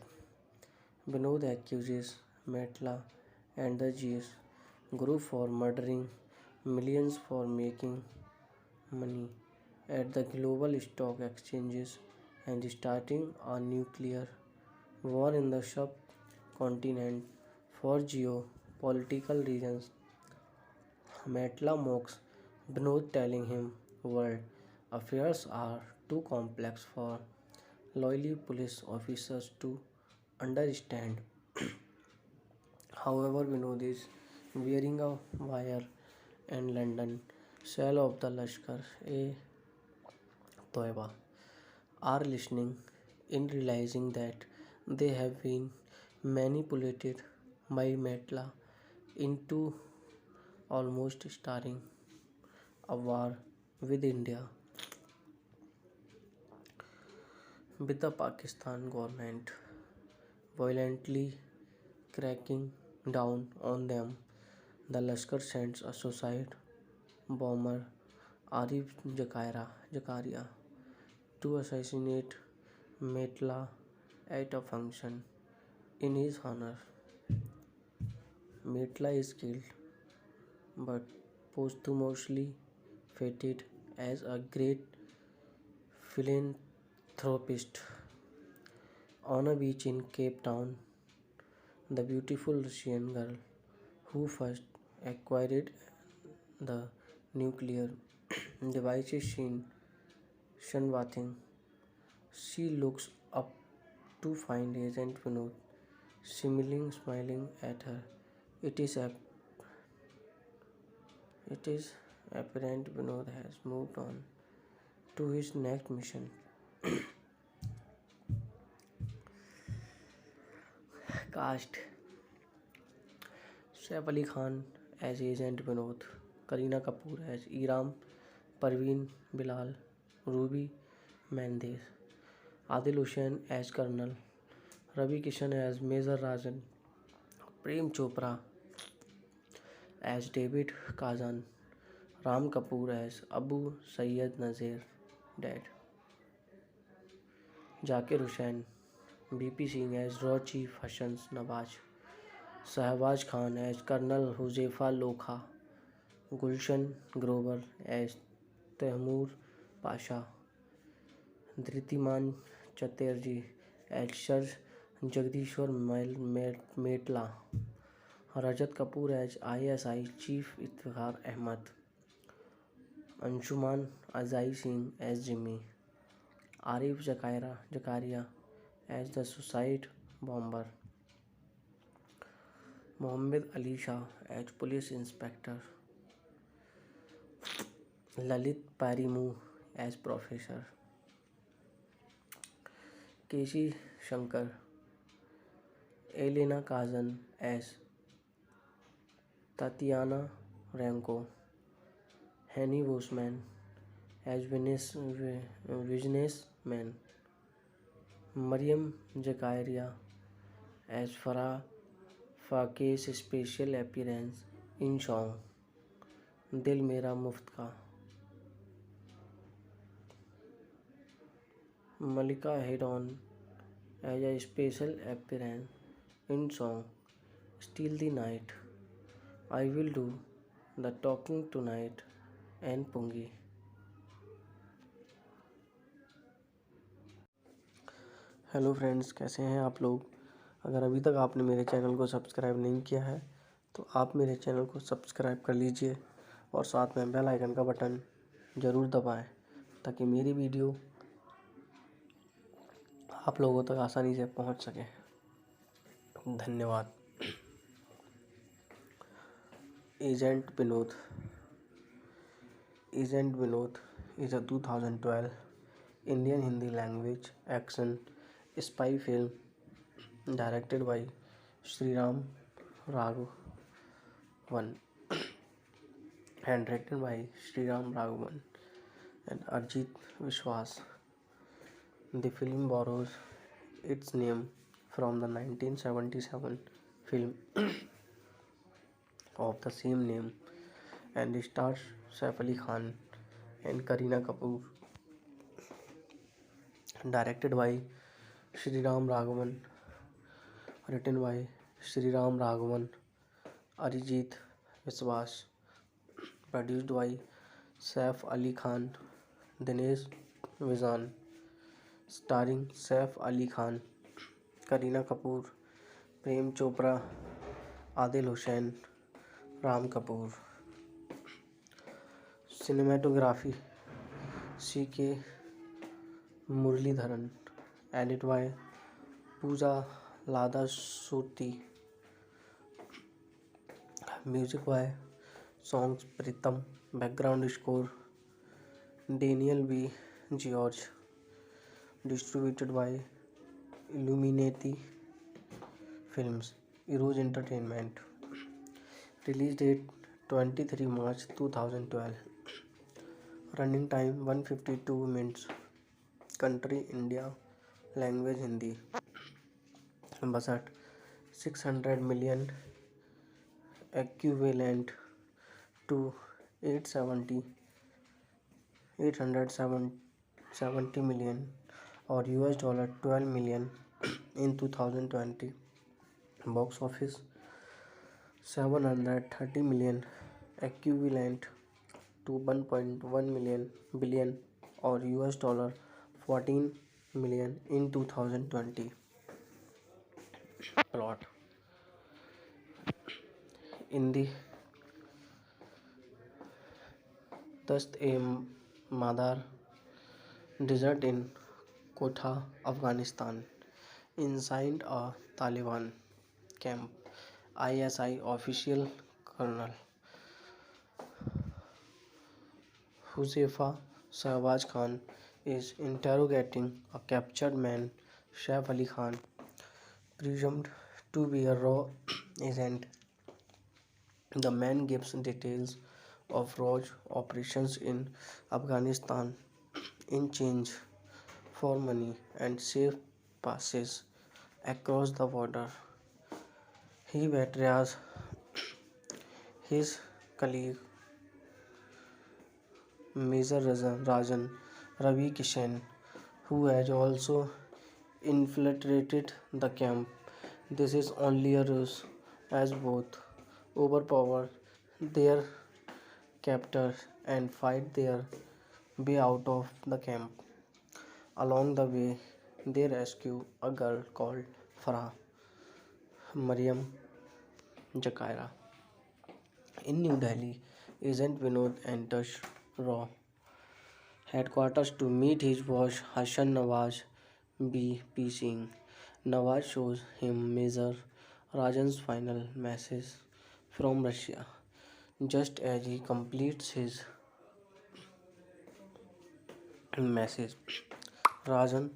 Binod accuses Metla and the GS group for murdering millions for making money at the global stock exchanges and starting a nuclear war in the subcontinent for geopolitical reasons. Metla mocks Binod, telling him world affairs are too complex for loyal police officers to understand. However, Binod is wearing a wire and London shell of the Lashkar-e Toiba are listening in, realizing that they have been manipulated by Metla into almost starting a war with India, with the Pakistan government violently cracking down on them. The Lashkar sends a suicide bomber Arif Zakaria to assassinate Metla at a function in his honor. Metla is killed but posthumously feted as a great philanthropist. On a beach in Cape Town, the beautiful Russian girl who first acquired the nuclear device is seen sunbathing. She looks up to find Agent Vinod smiling at her. It is it is apparent Vinod has moved on to his next mission. Cast: Saif Ali Khan as Agent Vinod, Kareena Kapoor as Iram, Parveen Bilal, Ruby Mendes, Adil Hussain as Colonel, Ravi Kishan as Major Rajan, Prem Chopra as David Kazan, Ram Kapoor as Abu Sayyid Nazir, Dad, Zakir Hussain, BP Singh as Raw Chief Hassan Nawaz, Shahbaz Khan as Colonel Huzaifa Lokha, Gulshan Grover as Taimur Pasha, Dhritiman Chatterjee as Sir Jagdishwar Metla, Rajat Kapoor as ISI Chief Iftikhar Ahmad, Anshuman Azai Singh as Jimmy, Arif Zakaria as the suicide bomber, Mohammed Ali Shah as police inspector, Lalit Parimu as professor, Keshi Shankar, Elena Kazan as Tatiana Ranko, Henny Bosman as businessman, Mariam Zakaria as Farah Fake's special appearance in song Dil Mera Muft Ka, Malika Hedon as a special appearance in song Steal the Night, I Will Do the Talking Tonight and Pungi. Hello friends, कैसे हैं आप लोग। अगर अभी तक आपने मेरे channel को सब्सक्राइब नहीं किया है तो आप मेरे चैनल को सब्सक्राइब कर लीजिए और साथ में बेल आइकन का बटन ज़रूर दबाएं ताकि मेरी वीडियो आप लोगों तक आसानी से पहुंच सके। धन्यवाद। Agent Vinod is a 2012 Indian Hindi language action spy film directed by Sriram Raghavan and written by Sriram Raghavan and Arjit Vishwas. The film borrows its name from the 1977 film of the same name and stars Saif Ali Khan and Kareena Kapoor. Directed by Sriram Raghavan, written by Sriram Raghavan, Arijit Viswas, produced by Saif Ali Khan, Dinesh Vizan, starring Saif Ali Khan, Kareena Kapoor, Prem Chopra, Adil Hussain, Ram Kapoor. Cinematography C.K. Muralidharan, edit by Pooja Lada Surti, music by songs Pritam, background score Daniel B. George, distributed by Illuminati Films, Eros Entertainment. Release date 23 March 2012. Running time 152 minutes. Country India. Language Hindi. Budget 600 million, equivalent to 870 million or $12 million in 2020. Box office 730 million, equivalent to 1.1 billion or $14 million in 2020. Plot: in the Dast-e-Madar desert in Quetta, Afghanistan, inside a Taliban camp. ISI official colonel Huzefa Shahbaz Khan is interrogating a captured man, Saif Ali Khan, presumed to be a raw agent. The man gives details of Raj operations in Afghanistan in change for money and safe passes across the border. He betrays his colleague Major Rajan Ravi Kishan, who has also infiltrated the camp. This is only a ruse, as both overpower their captors and fight their way out of the camp. Along the way, they rescue a girl called Farah Mariam Jakaira. In New Delhi, Agent Vinod enters RAW headquarters to meet his boss Hassan Nawaz B.P. Singh. Nawaz shows him Major Rajan's final message from Russia. Just as he completes his message, Rajan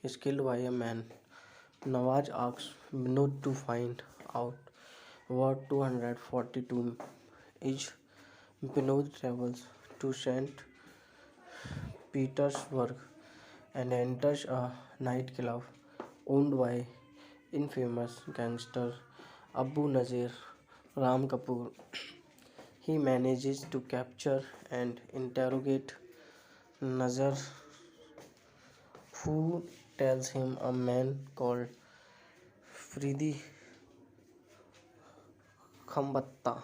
is killed by a man. Nawaz asks Vinod to find out what 242 is. Vinod travels to St. Petersburg and enters a nightclub owned by infamous gangster Abu Nazir Ram Kapoor. He manages to capture and interrogate Nazar, who tells him a man called Fridi Khambatta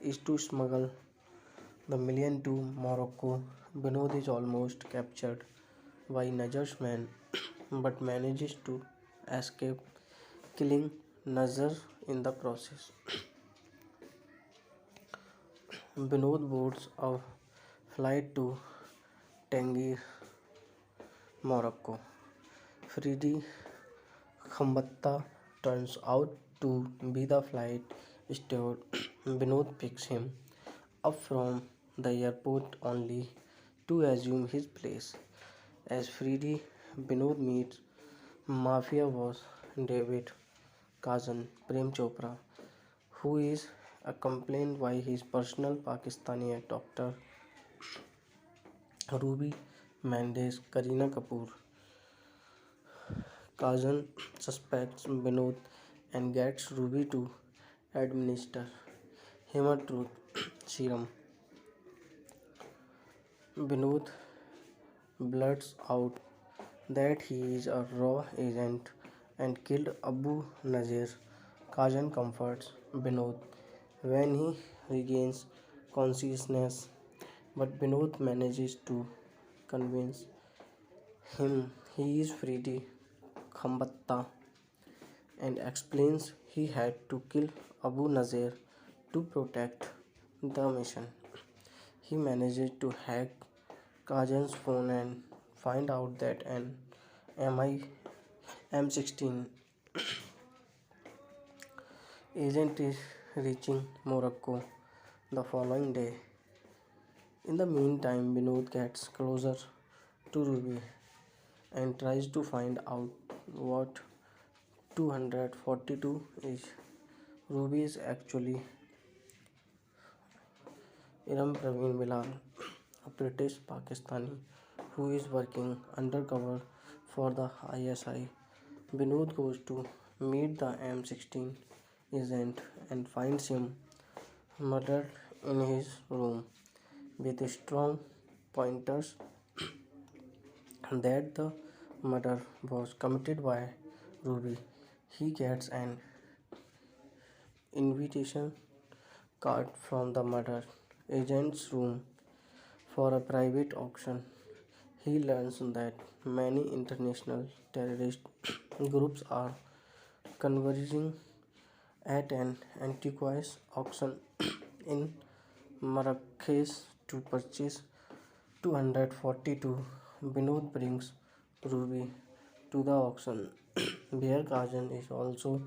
is to smuggle the million to Morocco. Vinod is almost captured by Nazar's men but manages to escape, killing Nazar in the process. Vinod boards a flight to Tangier, Morocco. Fridi Khambatta turns out to be the flight steward. Vinod picks him up from the airport only to assume his place. As Fridi, Vinod meets mafia boss David Kazan Prem Chopra, who is accompanied by his personal Pakistani doctor Ruby Mendes Kareena Kapoor. Kazan suspects Vinod and gets Ruby to administer him a truth serum. Vinod blurts out that he is a raw agent and killed Abu Nazir. Kazan comforts Vinod when he regains consciousness, but Vinod manages to convince him he is Fridi Khambatta and explains he had to kill Abu Nazir to protect the mission. He manages to hack Kazan's phone and find out that an MI M16 agent is reaching Morocco the following day. In the meantime, Vinod gets closer to Ruby and tries to find out what 242 is. Ruby is actually Iram Praveen Bilal, a British Pakistani who is working undercover for the ISI. Vinod goes to meet the M16 agent and finds him murdered in his room with strong pointers that the murder was committed by Ruby. He gets an invitation card from the murder agent's room for a private auction. He learns that many international terrorist groups are converging at an antiques auction in Marrakesh to purchase 242. Vinod brings Ruby to the auction, where Kajan is also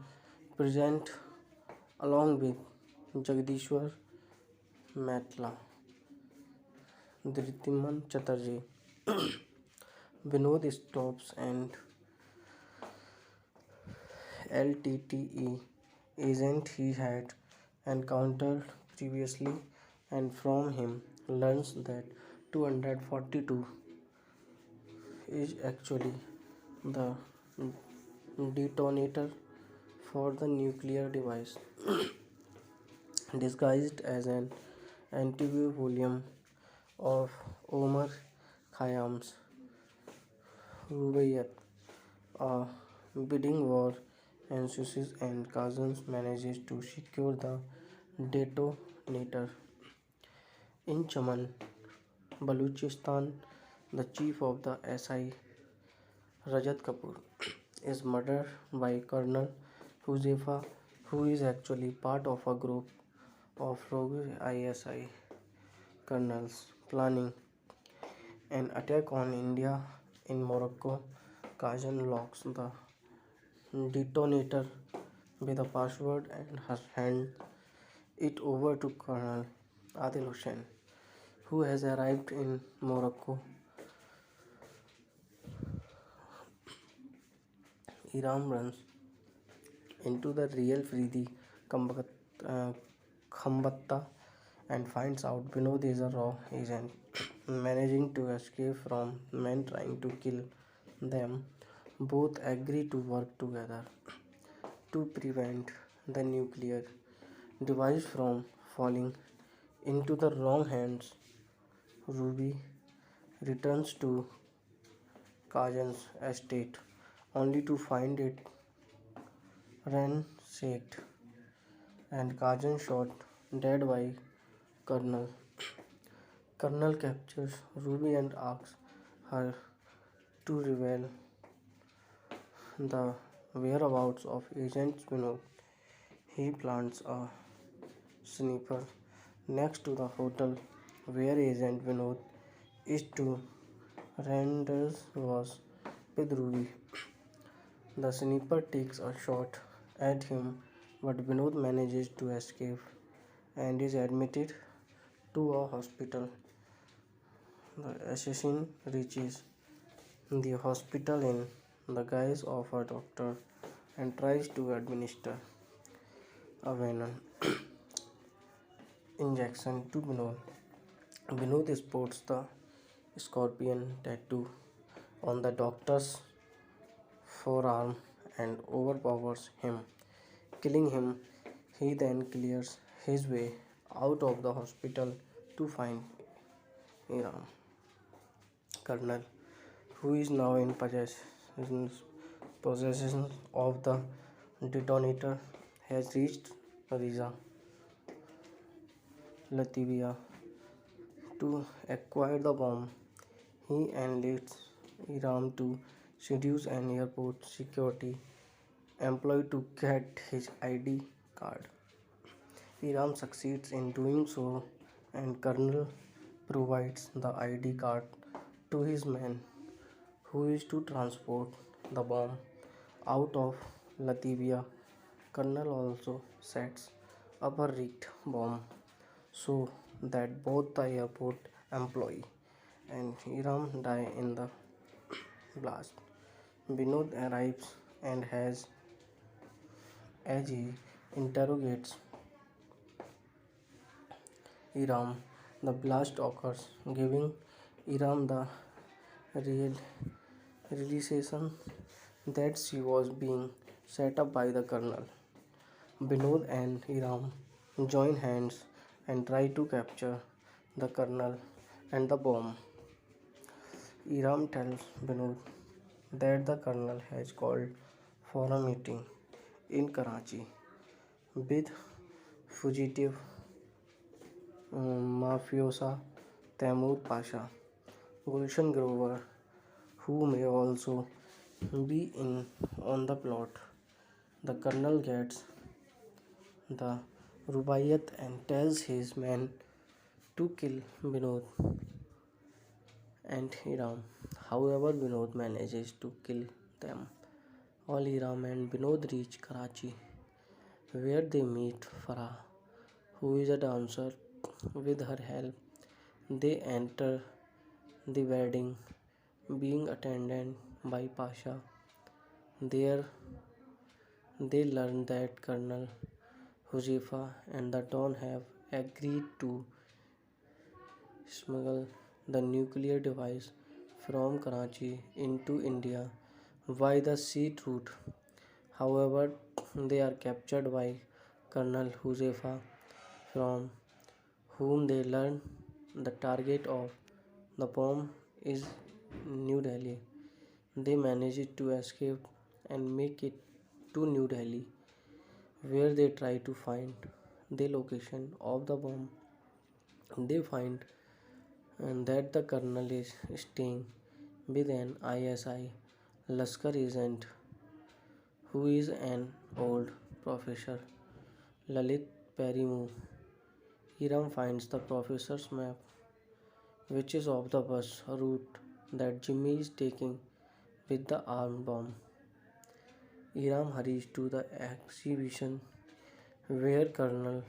present along with Jagdishwar Metla, Dhritimman Chatterjee. Vinod stops and LTTE agent he had encountered previously and from him learns that 242 is actually the detonator for the nuclear device disguised as an anti-volume of Omar Khayyam's Rubaiyat. A bidding war ensues and Kazan manages to secure the detonator. In Chaman, Baluchistan, the chief of the SI Rajat Kapoor is murdered by Colonel Huzefa, who is actually part of a group of rogue ISI colonels planning an attack on India in Morocco. Kazan locks the detonator with a password and hands it over to Colonel Adil Hussain, who has arrived in Morocco. Iram runs into the real Fridi uh, Khambatta and finds out Vinod is a raw agent, managing to escape from men trying to kill them. Both agree to work together to prevent the nuclear device from falling into the wrong hands. Ruby returns to Kajan's estate only to find it ransacked and Kajan shot dead by Colonel. Colonel captures Ruby and asks her to reveal the whereabouts of Agent Vinod. He plants a sniper next to the hotel where Agent Vinod is to rendezvous with Ruby. The sniper takes a shot at him, but Vinod manages to escape and is admitted to a hospital. The assassin reaches the hospital in the guise of a doctor and tries to administer a venom injection to Vinod. Vinod sports the scorpion tattoo on the doctor's forearm and overpowers him, killing him. He then clears his way out of the hospital to find Iram. Colonel, who is now in possession of the detonator, has reached Riza, Latvia, to acquire the bomb. He enlists Iram to seduce an airport security employee to get his ID card. Iram succeeds in doing so, and Colonel provides the ID card to his man, who is to transport the bomb out of Latvia. Colonel also sets up a rigged bomb so that both the airport employee and Iram die in the blast. Vinod arrives and as he interrogates Iram, the blast occurs, giving Iram the real realization that she was being set up by the colonel. Vinod and Iram join hands and try to capture the colonel and the bomb. Iram tells Vinod that the colonel has called for a meeting in Karachi with fugitive mafiosa Taimur Pasha, Gulshan Grover, who may also be in on the plot. The colonel gets the Rubaiyat and tells his men to kill Vinod and Hiram. However, Vinod manages to kill them. All Hiram and Vinod reach Karachi where they meet Farah, who is a dancer. With her help, they enter the wedding, being attended by Pasha. There, they learn that Colonel Huzifa and the Don have agreed to smuggle the nuclear device from Karachi into India by the sea route. However, they are captured by Colonel Huzefa, from whom they learn the target of the bomb is New Delhi. They manage to escape and make it to New Delhi, where they try to find the location of the bomb. They find that the colonel is staying with an ISI Laskar agent who is an old professor, Lalit Perimu. Hiram finds the professor's map, which is of the bus route that Jimmy is taking with the armed bomb. Hiram hurries to the exhibition where Colonel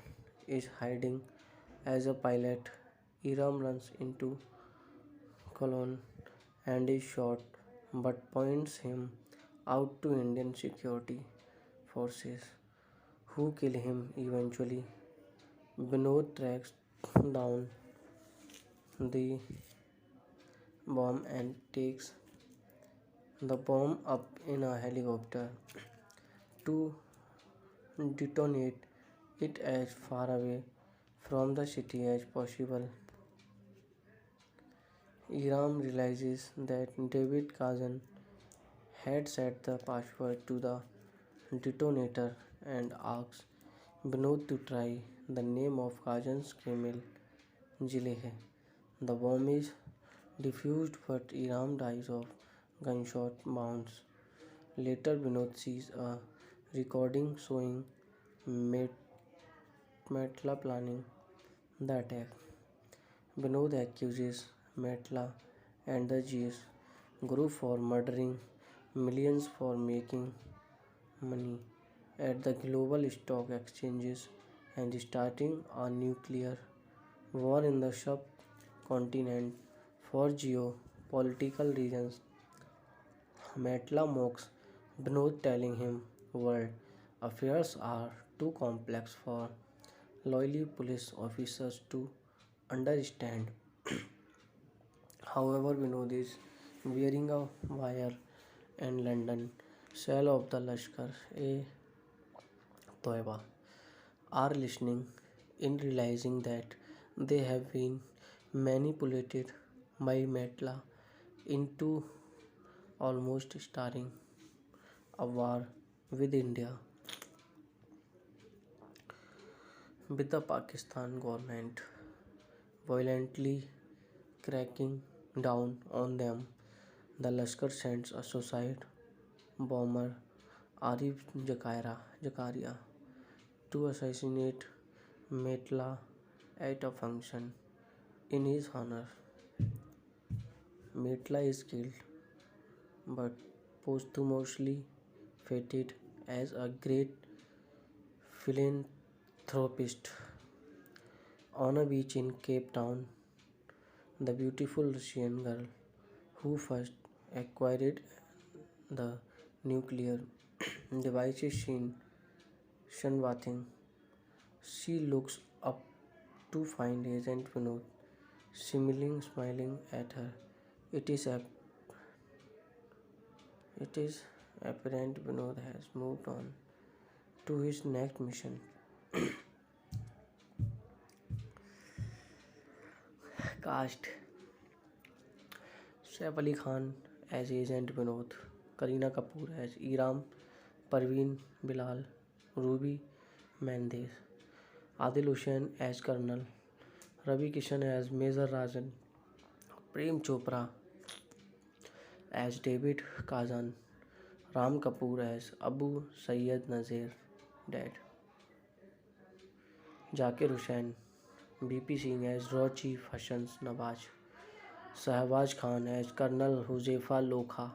is hiding as a pilot. Hiram runs into Colon and is shot but points him out to Indian security forces who kill him eventually. Vinod tracks down the bomb and takes the bomb up in a helicopter to detonate it as far away from the city as possible. Iram realizes that David Kazan had set the password to the detonator and asks Vinod to try. The name of Kazan's camel, Jilehe. The bomb is defused but Iram dies of gunshot wounds. Later, Vinod sees a recording showing Metla planning the attack. Vinod accuses Metla and the GS group for murdering millions for making money at the global stock exchanges and starting a nuclear war in the subcontinent for geopolitical reasons. Metla mocks Vinod, telling him world affairs are too complex for loyal police officers to understand. However, Vinod is wearing a wire and London cell of the Lashkar-e-Toiba are listening in, realizing that they have been manipulated by Metla into almost starting a war with India, with the Pakistan government violently cracking down on them. The Lashkar sends a suicide bomber, Arif Zakaria, to assassinate Metla at a function in his honor. Metla is killed but posthumously feted as a great philanthropist. On a beach in Cape Town, the beautiful Russian girl who first acquired the nuclear device is seen sunbathing. She looks up to find Agent Vinod smiling at her. It is, ap- it is apparent Vinod has moved on to his next mission. Cast: Saif Ali Khan as Agent Vinod, Kareena Kapoor as Iram, Parveen Bilal, Ruby Mendes, Adil Hussain as Colonel, Ravi Kishan as Major Rajan, Prem Chopra as David Kazan, Ram Kapoor as Abu Sayyed Nazir, Dad, Zakir Hussain, BP Singh as Raw Chief Hassan Nawaz, Shahbaz Khan as Colonel Huzefa Lokha,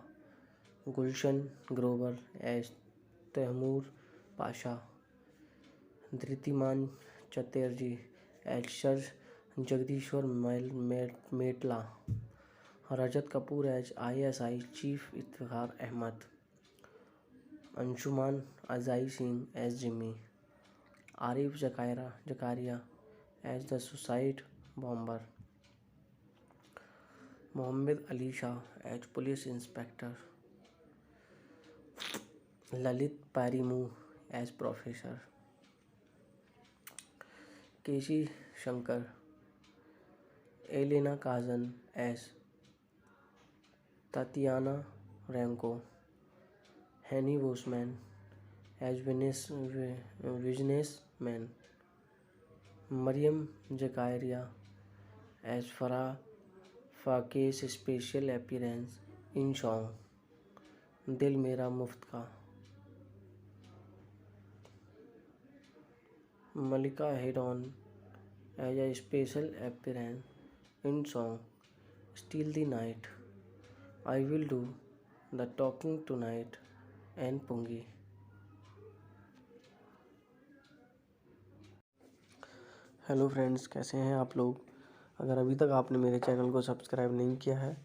Gulshan Grover as Tehmur Pasha, Dhritiman Chatterjee as Sir Jagdishwar Metla, Rajat Kapoor as ISI Chief Iftikhar Ahmed, Anshuman Azai Singh as Jimmy, Arif Zakaria as the suicide bomber, Mohammed Ali Shah as police inspector, Lalit Parimu as professor, Keshi Shankar, Elena Kazan as Tatiana Ranko, Henny Bosman as businessman, Mariam Zakaria as Farah Fake's special appearance in song Dil Mera Muft Ka, Malika Hedon as a special appearance in song Steal the Night, I Will Do the Talking Tonight and Pungi. Hello friends, कैसे हैं आप लोग। अगर अभी तक आपने मेरे channel को सब्सक्राइब नहीं किया है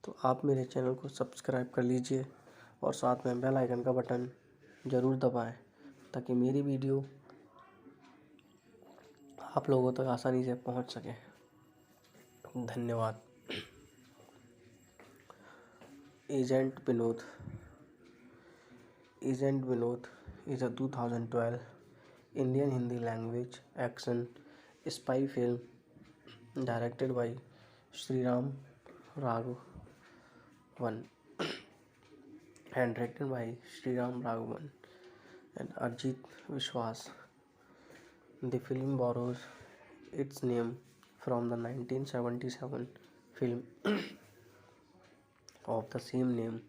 तो आप मेरे चैनल को सब्सक्राइब कर लीजिए और साथ में बेल आइकन का बटन ज़रूर दबाएं ताकि मेरी वीडियो आप लोगों तक आसानी से पहुंच सके। धन्यवाद। Agent Vinod is a 2012 Indian Hindi language action spy film directed by Sriram Raghavan and directed by Sriram Raghavan and Arjit Vishwas. The film borrows its name from the 1977 film of the same name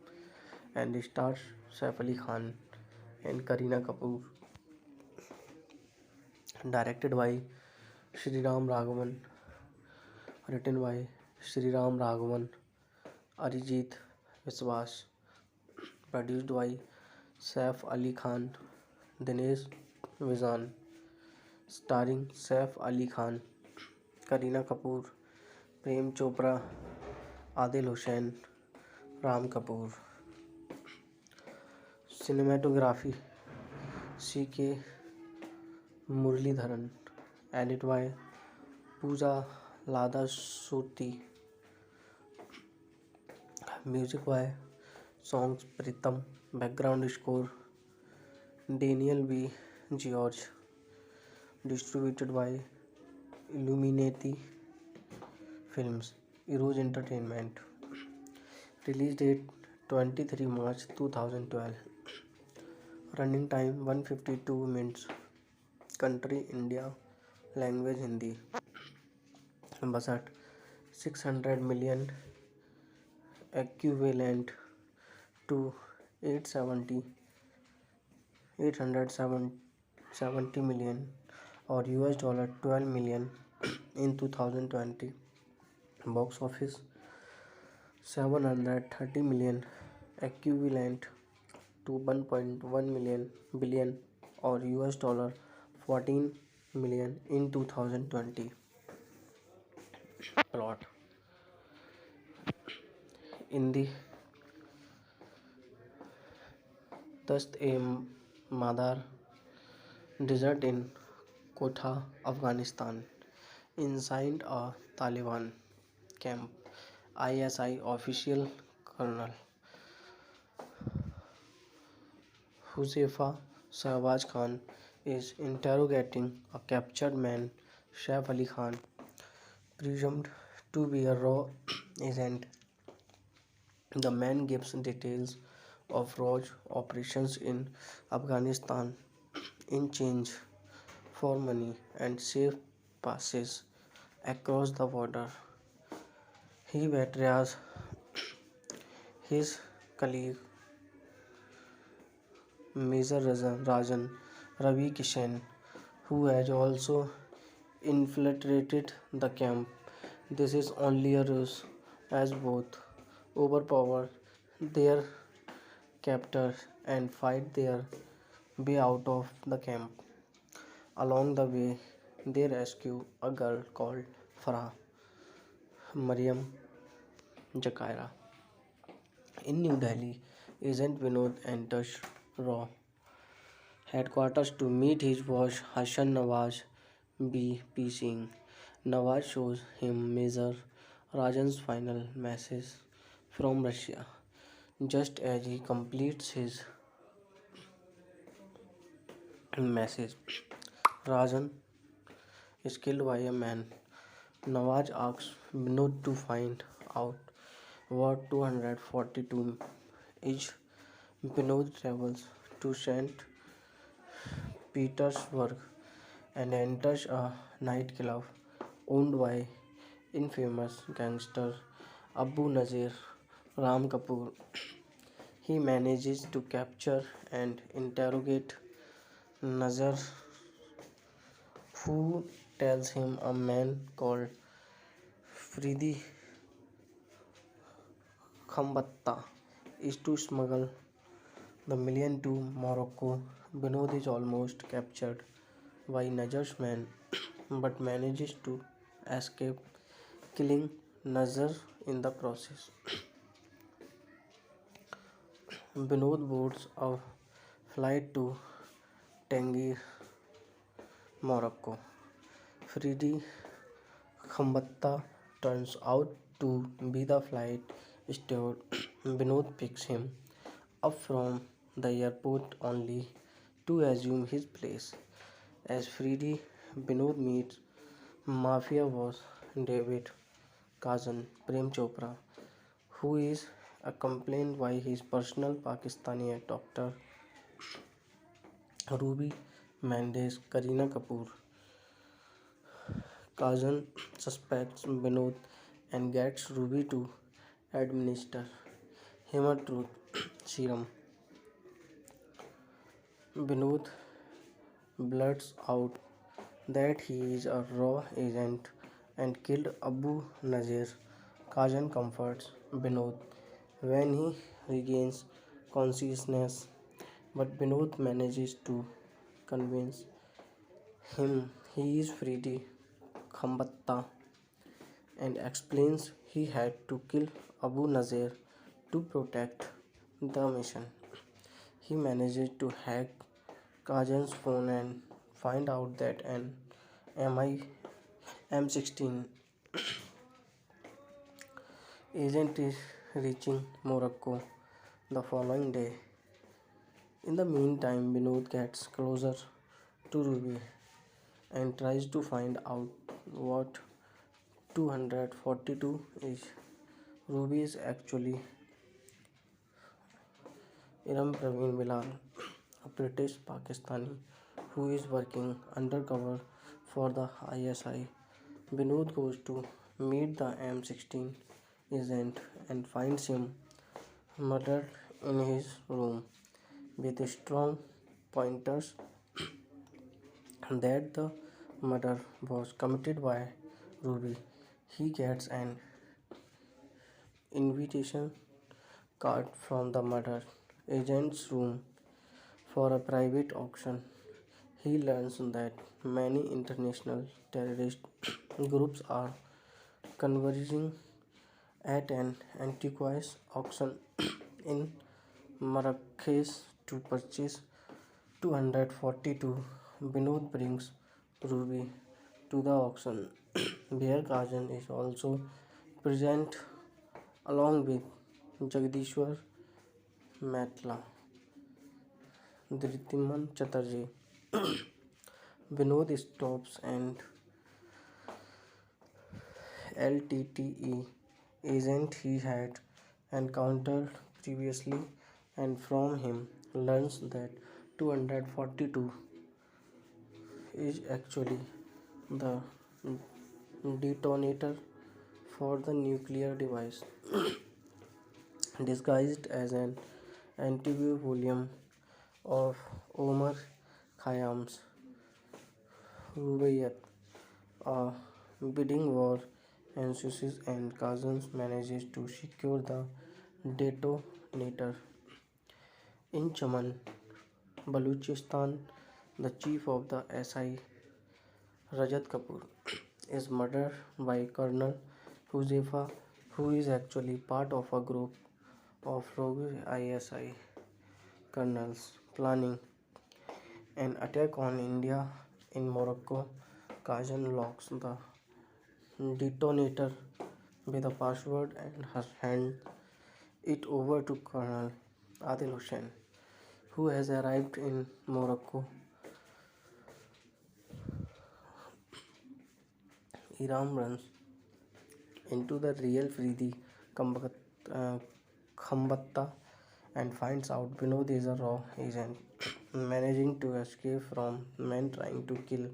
and stars Saif Ali Khan and Kareena Kapoor. Directed by Sriram Raghavan, written by Sriram Raghavan, Arijit Viswas, produced by Saif Ali Khan, Dinesh Vizan, starring Saif Ali Khan, Kareena Kapoor, Prem Chopra, Adil Hussain, Ram Kapoor. Cinematography C.K. Muralidharan, edit by Pooja Ladasoti, music by songs Pritam, background score Daniel B. George, distributed by Illuminati Films, Eros Entertainment. Release date 23 March 2012. Running time 152 minutes. Country India. Language Hindi. Budget 600 million, equivalent to 870 million or $12 million in 2020. Box office 730 million, equivalent to 1.1 billion or $14 million in 2020. Plot: in the Dast-e-Madar desert in Quetta, Afghanistan, inside a Taliban camp, ISI official Colonel Huzaifa Shahbaz Khan is interrogating a captured man, Saif Ali Khan, presumed to be a raw agent. The man gives details of Raj operations in Afghanistan in change for money and safe passes across the border. He betrays his colleague Major Rajan Ravi Kishan, who has also infiltrated the camp. This is only a ruse, as both overpower their captors and fight their way out of the camp. Along the way, they rescue a girl called Farah Mariam Jakaira. In New Delhi, Agent Vinod enters RAW headquarters to meet his boss Hassan Nawaz B.P. Singh. Nawaz shows him Major Rajan's final message from Russia. Just as he completes his message, Rajan is killed by a man. Nawaz asks Vinod to find out what 242 is. Vinod travels to St. Petersburg and enters a nightclub owned by infamous gangster Abu Nazir Ram Kapoor. He manages to capture and interrogate Nazar, who tells him a man called Fridi Khambatta is to smuggle the million to Morocco. Vinod is almost captured by Nazar's men but manages to escape, killing Nazar in the process. Vinod boards a flight to Tangier, Morocco. Fridi Khambatta turns out to be the flight steward. Vinod picks him up from the airport only to assume his place. As Fridi, Vinod meets mafia boss David Kazan Prem Chopra, who is accompanied by his personal Pakistani doctor Ruby Mendes Kareena Kapoor. Kazan suspects Vinod and gets Ruby to administer him a truth serum. Vinod blurts out that he is a raw agent and killed Abu Nazir. Kazan comforts Vinod when he regains consciousness, but Vinod manages to convince him he is Fridi Khambatta and explains he had to kill Abu Nazir to protect the mission. He manages to hack Kazan's phone and find out that an MI M16 agent is reaching Morocco the following day. In the meantime, Vinod gets closer to Ruby and tries to find out what 242 is. Ruby is actually Iram Praveen Bilal, a British Pakistani who is working undercover for the ISI. Vinod goes to meet the M16 agent and finds him murdered in his room with strong pointers that the murder was committed by Ruby. He gets an invitation card from the murder agent's room for a private auction. He learns that many international terrorist groups are converging at an antiques auction in Marrakesh to purchase 242. Vinod brings Ruby to the auction, where Kajan is also present along with Jagdishwar Matla, Dhritimman Chatterjee. Vinod stops and LTTE agent he had encountered previously and from him learns that 242 is actually the detonator for the nuclear device disguised as an anti-volume of Omar Khayyam's Rubaiyat. A bidding war ensues and Kazan manages to secure the detonator. In Chaman, Baluchistan, the chief of the SI, Rajat Kapoor, is murdered by Colonel Huzefa, who is actually part of a group of rogue ISI colonels planning an attack on India in Morocco. Kajan locks the detonator with a password and hands it over to Colonel Adil Hussain, who has arrived in Morocco. Iram runs into the real Fridi uh, Khambatta and finds out Vinod is a raw agent, managing to escape from men trying to kill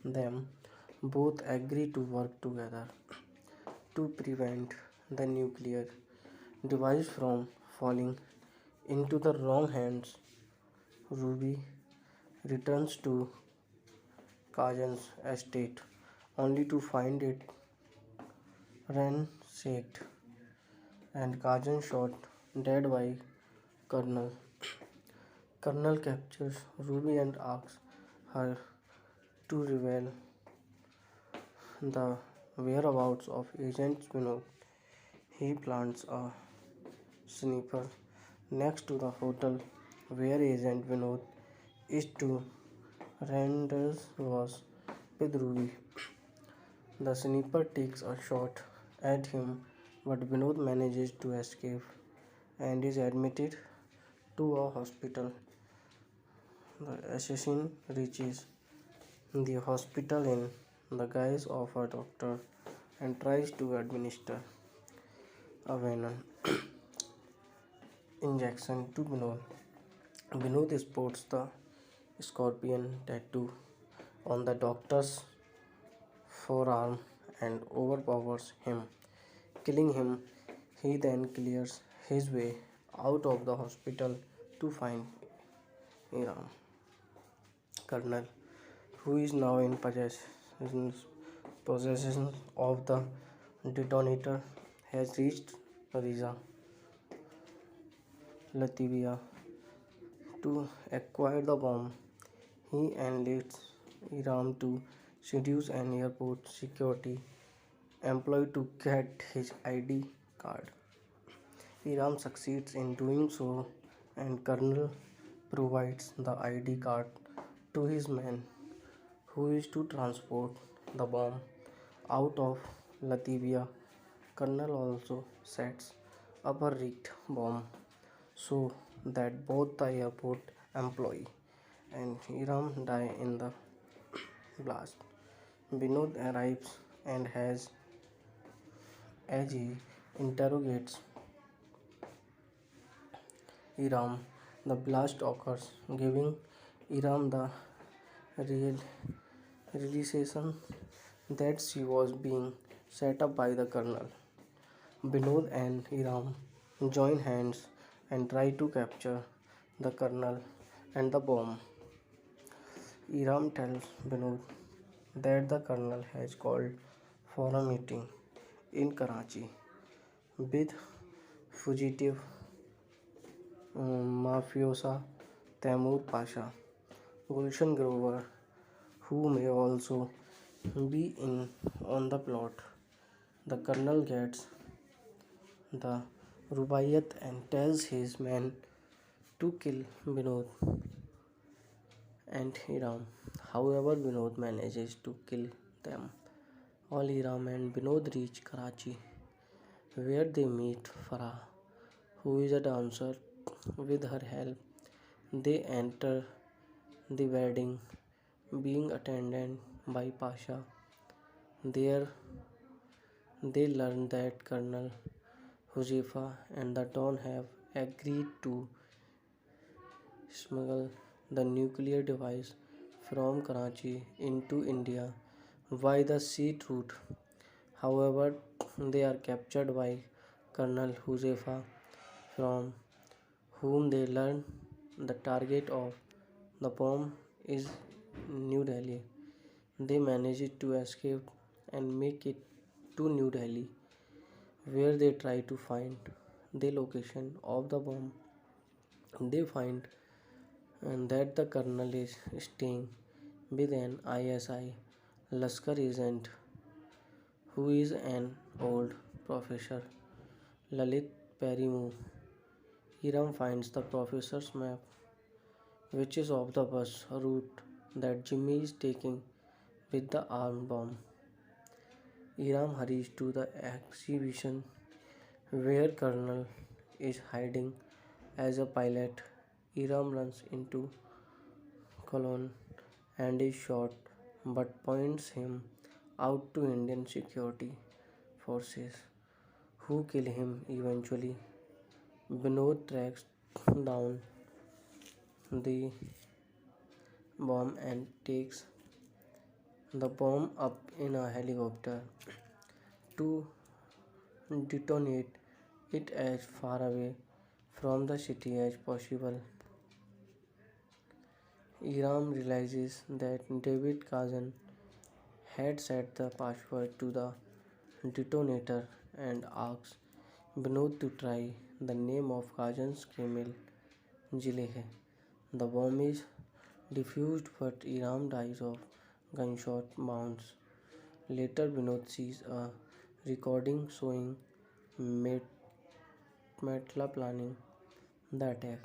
them. Both agree to work together to prevent the nuclear device from falling into the wrong hands. Ruby returns to Kajan's estate only to find it ransacked and Kajan shot dead by Colonel. Colonel captures Ruby and asks her to reveal the whereabouts of Agent Vinod. He plants a sniper next to the hotel where Agent Vinod is to renders was with Ruby. The sniper takes a shot at him, but Vinod manages to escape and is admitted to a hospital. The assassin reaches the hospital in the guise of a doctor and tries to administer a venom injection to Vinod. Vinod sports the scorpion tattoo on the doctor's forearm and overpowers him, killing him. He then clears his way out of the hospital to find Iram. Colonel, who is now in possession of the detonator, has reached Riza, Latvia, to acquire the bomb. He enlists Iram to seduce an airport security employee to get his ID card. Iram succeeds in doing so, and Colonel provides the ID card to his man, who is to transport the bomb out of Latvia. Colonel also sets up a rigged bomb so that both the airport employee and Hiram die in the blast. Vinod arrives and has as he interrogates Iram. The blast occurs, giving Iram the real realization that she was being set up by the colonel. Vinod and Iram join hands and try to capture the colonel and the bomb. Iram tells Vinod that the colonel has called for a meeting in Karachi with fugitive mafiosa Taimur Pasha, Gulshan Grover, who may also be in on the plot. The colonel gets the rubaiyat and tells his men to kill Vinod and Hiram. However, Vinod manages to kill them. All Hiram and Vinod reach Karachi, where they meet Farah, who is a dancer. With her help, they enter the wedding, being attended by Pasha. There, they learn that Colonel Huzifa and the Don have agreed to smuggle the nuclear device from Karachi into India by the sea route. However, they are captured by Colonel Huzefa, from whom they learn the target of the bomb is New Delhi. They manage to escape and make it to New Delhi, where they try to find the location of the bomb. They find and that the colonel is staying with an ISI Laskar agent who is an old professor. Lalit Perimu. Hiram finds the professor's map, which is of the bus route that Jimmy is taking with the armed bomb. Hiram hurries to the exhibition where Colonel is hiding as a pilot. Hiram runs into Colon and is shot but points him out to Indian security forces who kill him eventually. Vinod tracks down the bomb and takes the bomb up in a helicopter to detonate it as far away from the city as possible. Iram realizes that David Kazan had set the password to the detonator and asks Vinod to try. The name of Kazan's camel Jilehe. The bomb is defused but Iram dies of gunshot wounds. Later Vinod sees a recording showing Metla planning the attack.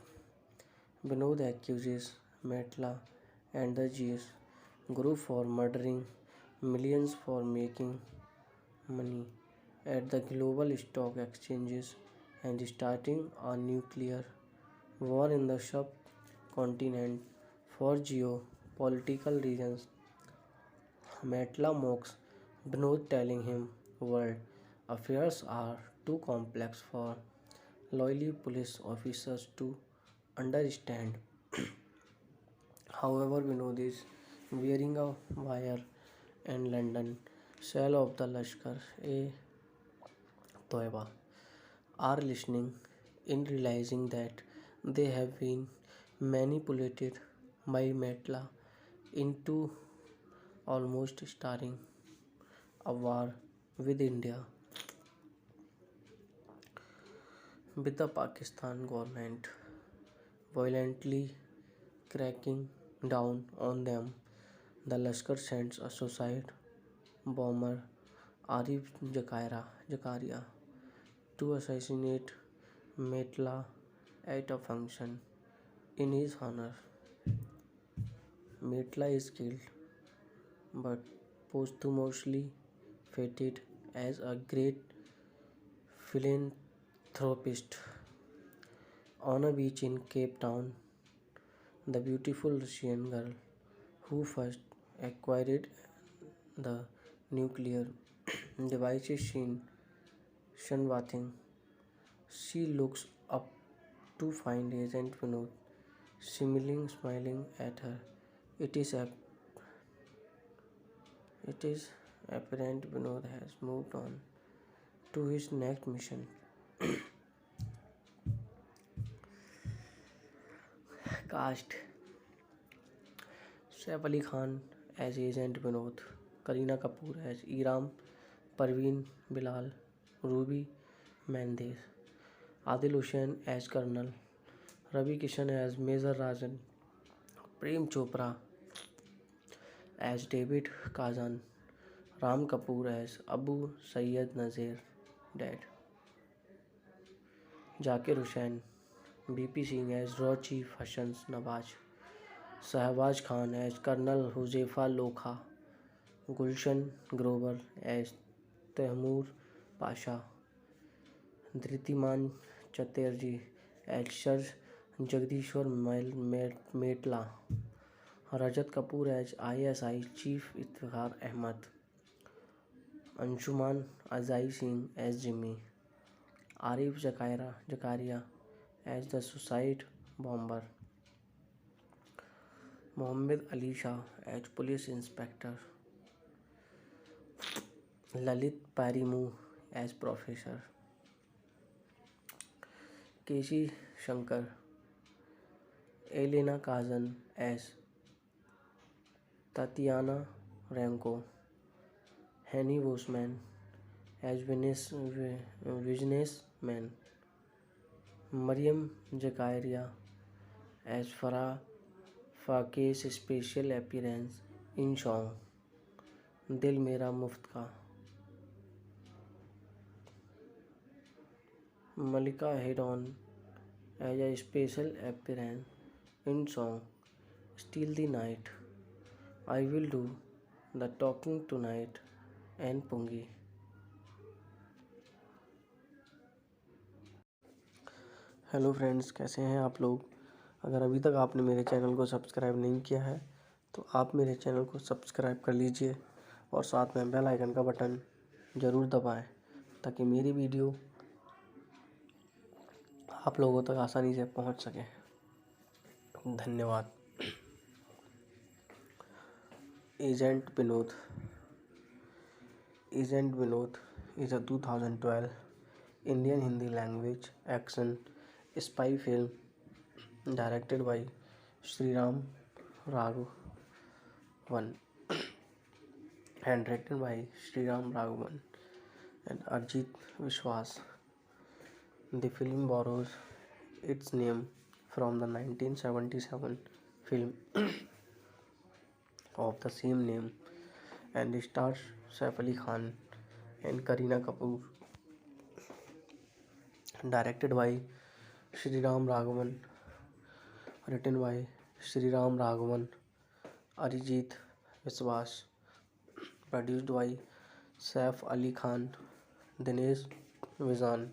Vinod accuses Metla and the GS group for murdering millions for making money at the global stock exchanges and starting a nuclear war in the subcontinent for geopolitical reasons. Metla mocks Vinod, telling him world affairs are too complex for loyal police officers to understand. However, Vinod is wearing a wire and London shell of the Lashkar-e-Toiba are listening in realizing that they have been manipulated by Metla into almost starting a war with India, with the Pakistan government violently cracking down on them. The Lashkar sends a suicide bomber Arif Zakaria to assassinate Metla at a function in his honor. Metla is killed but posthumously feted as a great philanthropist. On a beach in Cape Town, the beautiful Russian girl who first acquired the nuclear device is seen sunbathing. She looks up to find Agent Vinod smiling at her. It is it is apparent Vinod has moved on to his next mission. Cast: Saif Ali Khan as Agent Vinod, Kareena Kapoor as Iram, Parveen Bilal, Ruby Mendes, Adil Hussain as Colonel, Ravi Kishan as Major Rajan, Prem Chopra as David Kazan, Ram Kapoor as Abu Sayyid Nazir, Dad, Zakir Hussain, BP Singh as Raw Chief Hassan Nawaz, Shahbaz Khan as Colonel Huzefa Lokha, Gulshan Grover as Tehmoor Pasha, Dhritiman Chatterjee as Sir Jagdishwar Metla, Rajat Kapoor as ISI Chief Iftikhar Ahmad, Anshuman Azai Singh as Jimmy, Arif Zakaria as the suicide bomber, Mohammed Ali Shah as police inspector, Lalit Parimu as professor, Keshi Shankar, Elena Kazan as Tatiana Ranko, Henny Bosman as businessman, Mariam Zakaria as Farah फाके's special appearance in song दिल मेरा मुफ्त का. Malika had on as a special appearance in song Steal the Night, I Will Do the Talking Tonight and Pungi. Hello friends, कैसे हैं आप लोग? अगर अभी तक आपने मेरे चैनल को सब्सक्राइब नहीं किया है तो आप मेरे चैनल को सब्सक्राइब कर लीजिए और साथ में बेल आइकन का बटन ज़रूर दबाएं ताकि मेरी वीडियो आप लोगों तक आसानी से पहुंच सके. धन्यवाद. Agent Vinod. Agent Vinod is a 2012 Indian Hindi language action spy film directed by Sriram Raghavan and written by Sriram Raghavan and Arjit Vishwas. The film borrows its name from the 1977 film of the same name and stars Saif Ali Khan and Kareena Kapoor. Directed by Sriram Raghavan, written by Sriram Raghavan, Arijit Viswas, produced by Saif Ali Khan, Dinesh Vizan,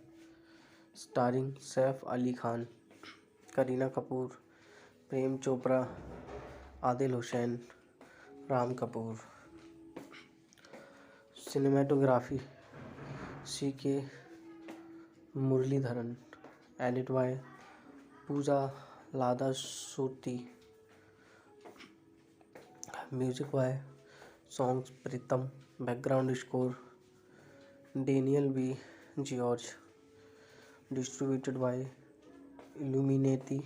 starring Saif Ali Khan, Kareena Kapoor, Prem Chopra, Adil Hussain, Ram Kapoor. Cinematography C.K. Muralidharan, edit by Pooja Lada Surti, music by songs Pritam, background score Daniel B. George, distributed by Illuminati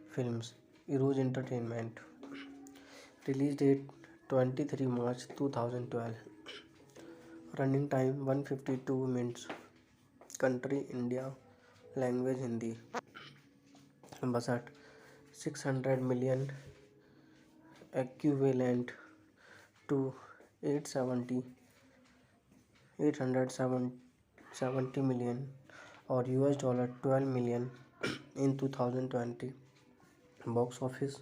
Films, Eros Entertainment. Release date 23 March 2012. Running time 152 minutes. Country India. Language Hindi. Budget 600 million, equivalent to 870 million or $12 million in 2020. Box office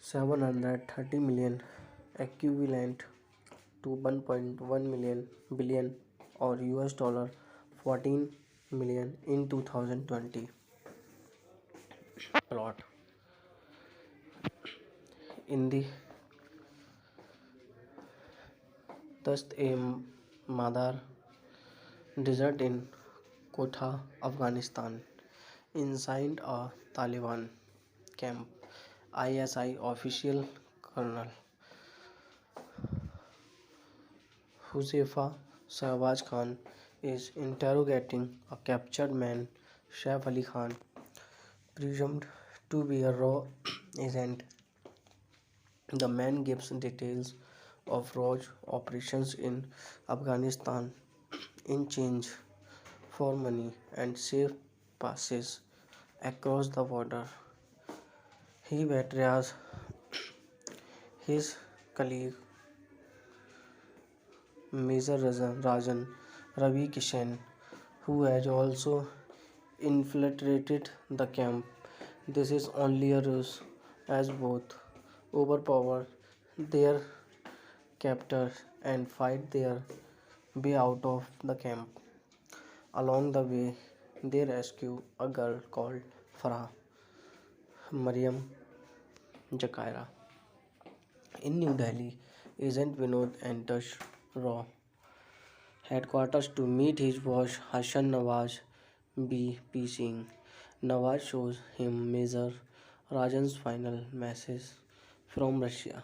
730 million, equivalent to 1.1 billion or $14 million in 2020. Plot. In the Dast-e-Madar desert in Quetta, Afghanistan, inside a Taliban camp, ISI official Colonel Huzaifa Shahbaz Khan is interrogating a captured man, Saif Ali Khan, presumed to be a raw agent. The man gives details of raw operations in Afghanistan in exchange for money and safe passes across the border. He betrays his colleague Major Rajan Ravi Kishan, who has also infiltrated the camp. This is only a ruse, as both overpower their captors and fight their way out of the camp. Along the way, they rescue a girl called Farah Mariam Jakaira. In New Delhi, Agent Vinod enters RAW headquarters to meet his boss Hassan Nawaz B.P. Singh. Nawaz shows him Major Rajan's final message from Russia.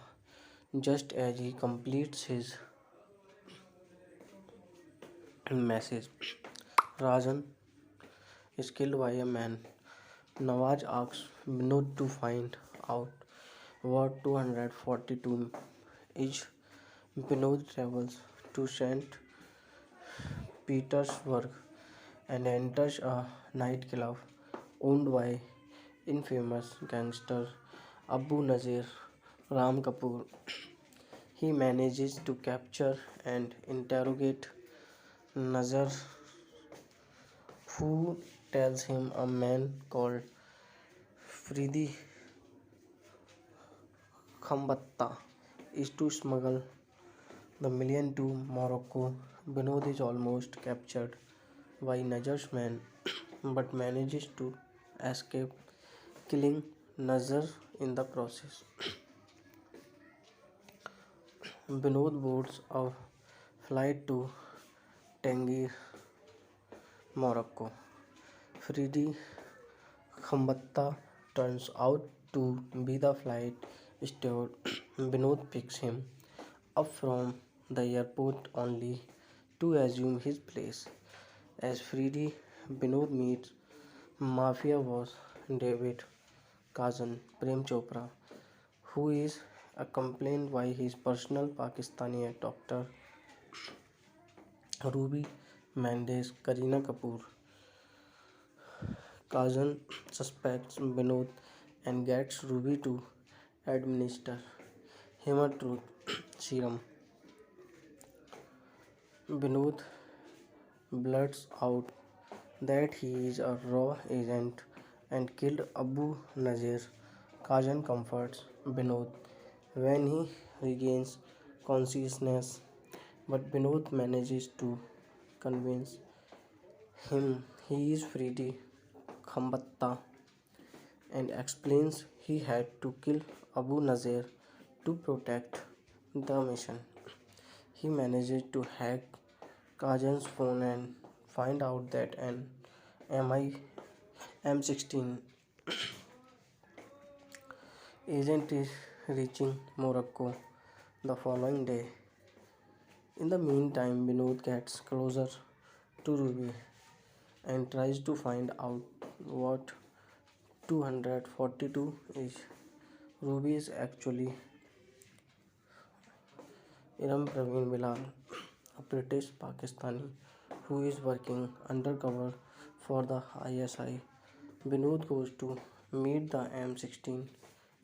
Just as he completes his message, Rajan is killed by a man. Nawaz asks Vinod to find out what 242 is. Vinod travels to St. Petersburg and enters a nightclub owned by infamous gangster Abu Nazir, Ram Kapoor. He manages to capture and interrogate Nazar, who tells him a man called Fridi Khambatta is to smuggle the million to Morocco. Binod is almost captured by Nazar's men but manages to escape, killing Nazar in the process. Binod boards a flight to Tangier, Morocco. Fridi Khambatta turns out to be the flight steward. Binod picks him up from the airport only to assume his place. As Fridi, Binod meets mafia boss David Kazan Prem Chopra, who is accompanied by his personal Pakistani doctor Ruby Mendes Kareena Kapoor. Kazan suspects Binod and gets Ruby to administer him a truth serum. Binod blurts out that he is a raw agent and killed Abu Nazir. Kazan comforts Binod when he regains consciousness, but Binod manages to convince him he is Fridi Khambatta and explains he had to kill Abu Nazir to protect the mission. He manages to hack Kazan's phone and find out that an MI M16 agent is reaching Morocco the following day. In the meantime, Binod gets closer to Ruby and tries to find out what 242 is. Ruby is actually Iram Praveen Bilal, a British Pakistani who is working undercover for the ISI. Binod goes to meet the M16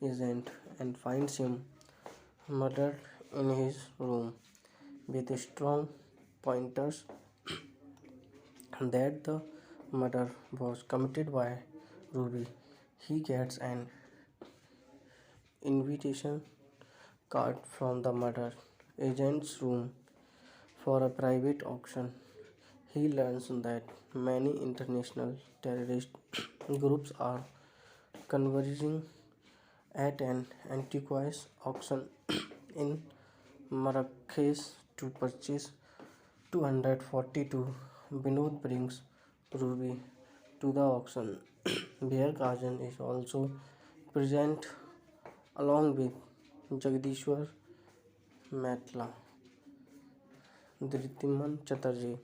agent and finds him murdered in his room with strong pointers that the murder was committed by Ruby. He gets an invitation card from the murder agent's room for a private auction. He learns that many international terrorist groups are converging at an antiques auction in Marrakech to purchase 242. Binod brings Ruby to the auction, where Kajan is also present along with Jagdishwar Matla, Dhritimman Chatterjee.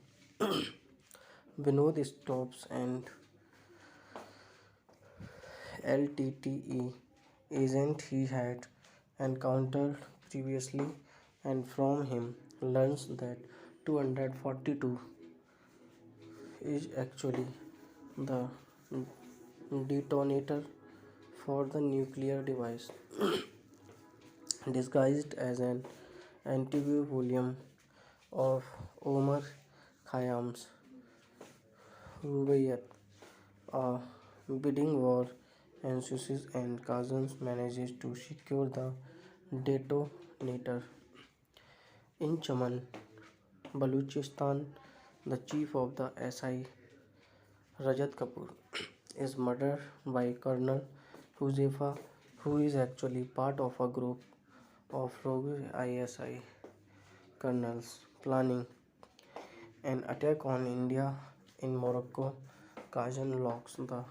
Binod stops and LTTE agent he had encountered previously and from him learns that 242 is actually the detonator for the nuclear device disguised as an anti volume of Omar Khayyam's Rubaiyat. A bidding war ensues and Kazan manages to secure the detonator. In Chaman, Baluchistan, the chief of the SI, Rajat Kapoor, is murdered by Colonel Huzefa, who is actually part of a group of rogue ISI colonels planning an attack on India in Morocco. Kazan locks the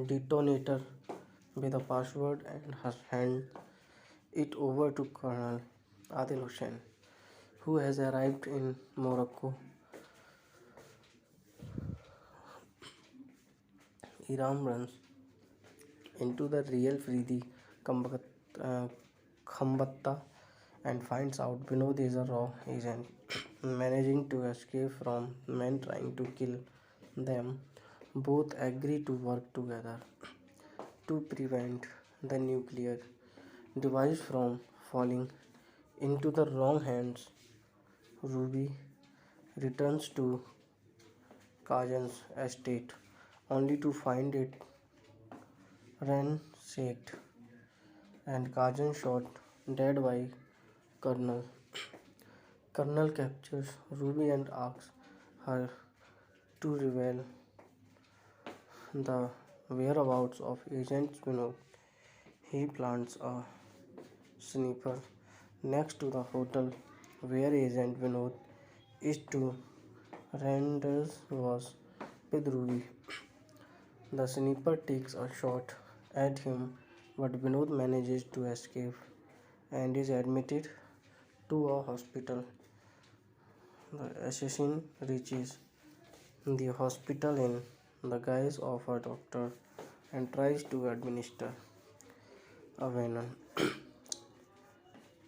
detonator with a password and hands it over to Colonel Adil Hussain, who has arrived in Morocco. Iram runs into the real Fridi uh, Khambatta and finds out Binod is a raw agent. Managing to escape from men trying to kill them, both agree to work together to prevent the nuclear device from falling into the wrong hands. Ruby returns to Kajan's estate only to find it ransacked and Kajan shot dead by Colonel. Colonel captures Ruby and asks her to reveal the whereabouts of Agent Vinod. He plants a sniper next to the hotel where Agent Vinod is to rendezvous with Ruby. The sniper takes a shot at him, but Vinod manages to escape and is admitted to a hospital. The assassin reaches the hospital in the guise of a doctor and tries to administer a venom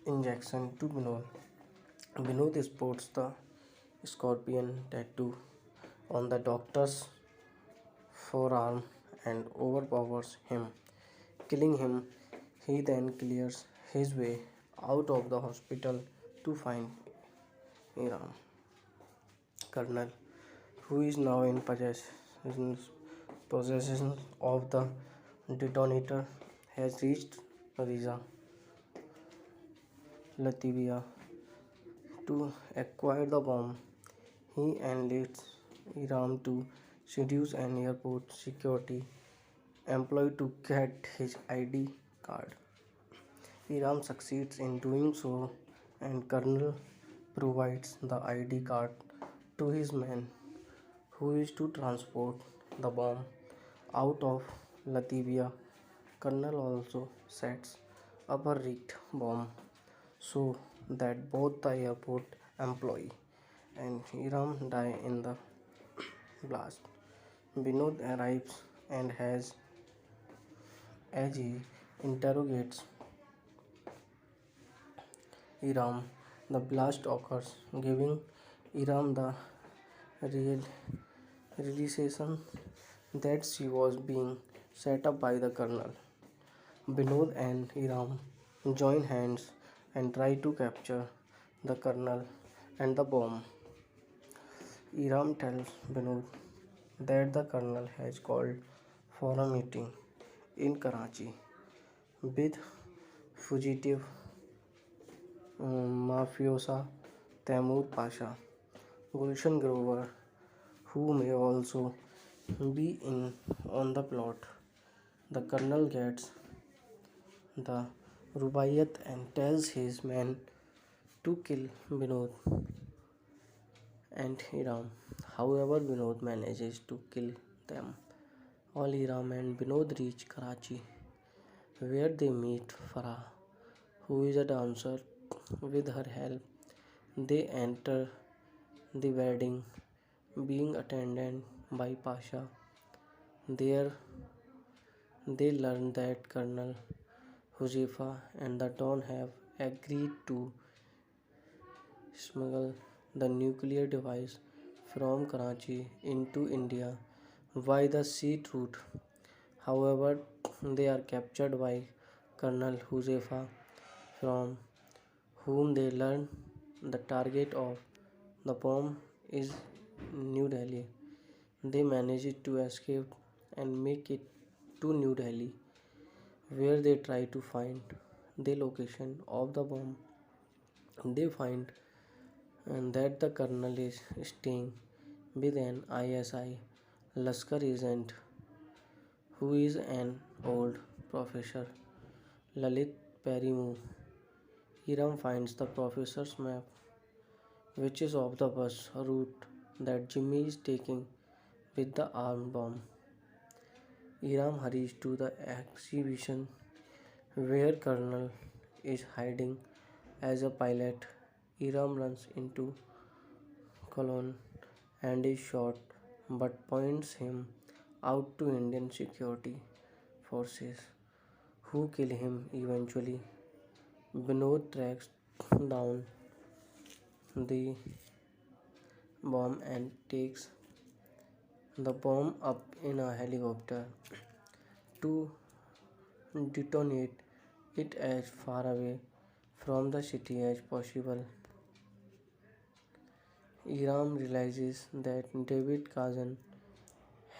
injection to Vinod. Vinod sports the scorpion tattoo on the doctor's forearm and overpowers him, killing him. He then clears his way out of the hospital to find Iram. Colonel, who is now in possession of the detonator, has reached Riza, Latvia, to acquire the bomb. He enlists Iram to seduce an airport security employee to get his ID card. Iram succeeds in doing so, and Colonel provides the ID card to his man, who is to transport the bomb out of Latvia. Colonel also sets up a rigged bomb so that both the airport employee and Iram die in the blast. Vinod arrives and has as he interrogates Iram, the blast occurs, giving Iram the real realization that she was being set up by the colonel. Binod and Iram join hands and try to capture the colonel and the bomb. Iram tells Binod that the colonel has called for a meeting in Karachi with fugitive mafiosa Taimur Pasha, Gulshan Grover, who may also be in on the plot. The colonel gets the Rubaiyat and tells his men to kill Vinod and Iram. However, Vinod manages to kill them. All Iram and Vinod reach Karachi, where they meet Farah, who is a dancer. With her help, they enter the wedding, being attended by Pasha. There, they learn that Colonel Huzifa and the Don have agreed to smuggle the nuclear device from Karachi into India by the sea route. However, they are captured by Colonel Huzefa, from whom they learn the target of the bomb is New Delhi. They manage to escape and make it to New Delhi, where they try to find the location of the bomb. They find that the colonel is staying with an ISI Laskar agent who is an old professor, Lalit Perimu. Hiram finds the professor's map, which is of the bus route that Jimmy is taking with the armed bomb. Hiram hurries to the exhibition where Colonel is hiding as a pilot. Hiram runs into Colon and is shot but points him out to Indian security forces, who kill him eventually. Vinod tracks down the bomb and takes the bomb up in a helicopter to detonate it as far away from the city as possible. Iram realizes that David Kazan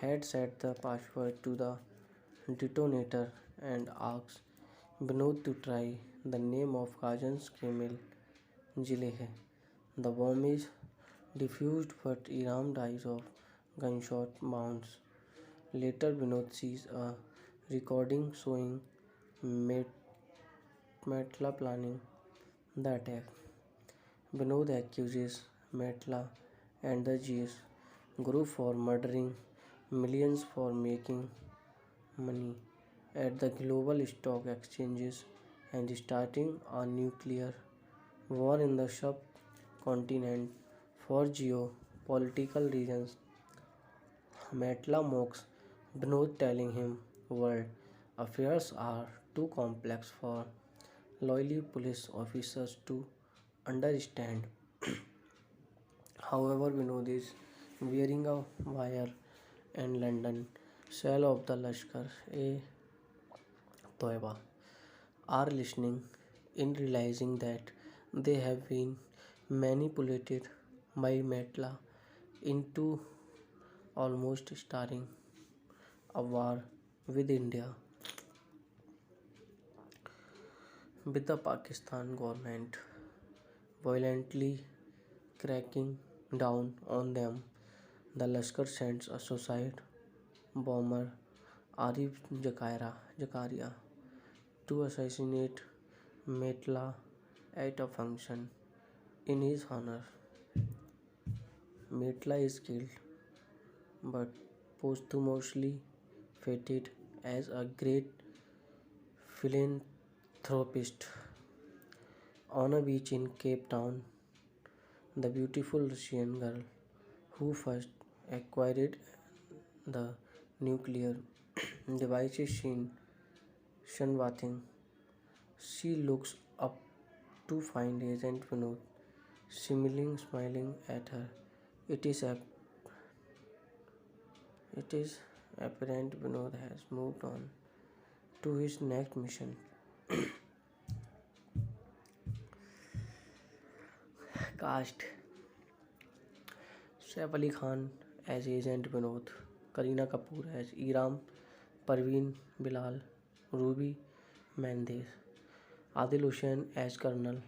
had set the password to the detonator and asks Vinod to try. The name of Kazan's camel Jile hai. The bomb is defused but Iram dies of gunshot wounds. Later Vinod sees a recording showing Metla planning the attack. Vinod accuses Metla and the GS group for murdering millions for making money at the global stock exchanges and starting a nuclear war in the subcontinent for geopolitical reasons. Metla mocks Vinod, telling him world affairs are too complex for loyal police officers to understand. However, Vinod is wearing a wire and London cell of the Lashkar-e Toiba are listening in realizing that they have been manipulated by Metla into almost starting a war with India, with the Pakistan government violently cracking down on them. The Lashkar sends a suicide bomber Arif Zakaria to assassinate Metla at a function in his honor. Metla is killed but posthumously feted as a great philanthropist. On a beach in Cape Town, the beautiful Russian girl who first acquired the nuclear device is seen sunbathing. She looks up to find Agent Vinod smiling at her. It is it is apparent Vinod has moved on to his next mission. Cast: Saif Ali Khan as Agent Vinod, Kareena Kapoor as Iram, Parveen Bilal, Ruby Mendes, Adil Hussain as Colonel,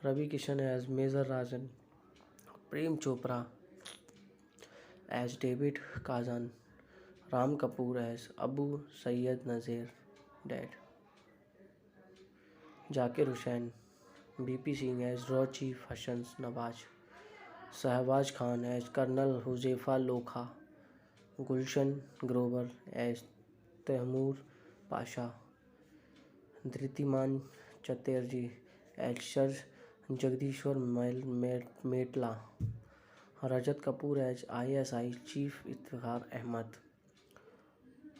Ravi Kishan as Major Rajan, Prem Chopra as David Kazan, Ram Kapoor as Abu Sayyed Nazir, Dad, Zakir Hussain, BP Singh as Raw Chief Hassan Nawaz, Shahbaz Khan as Colonel Huzefa Lokha, Gulshan Grover as Taimur Pasha, Dhritiman Chatterjee as Sir Jagdishwar Metla, Rajat Kapoor as ISI Chief Iftikhar Ahmad,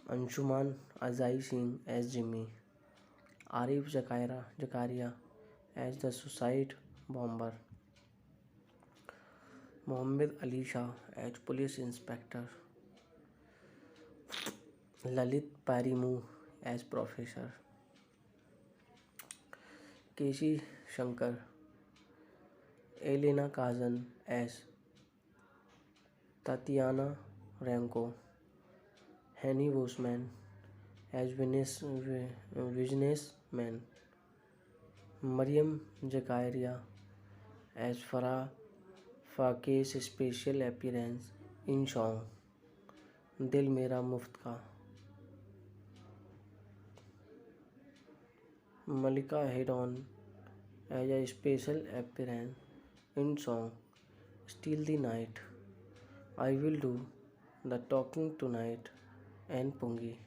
Anshuman Azai Singh as Jimmy, Arif Zakaria as the suicide bomber, Mohammed Ali Shah as police inspector, Lalit Parimu as professor, Keshi Shankar, Elena Kazan as Tatiana Ranko, Henny Bosman as businessman, Mariam Zakaria as Farah Fake's special appearance in song Dil Mera Muft Ka, Malika Hedon as a special appearance in song Steal the Night, I Will Do the Talking Tonight, and Pungi.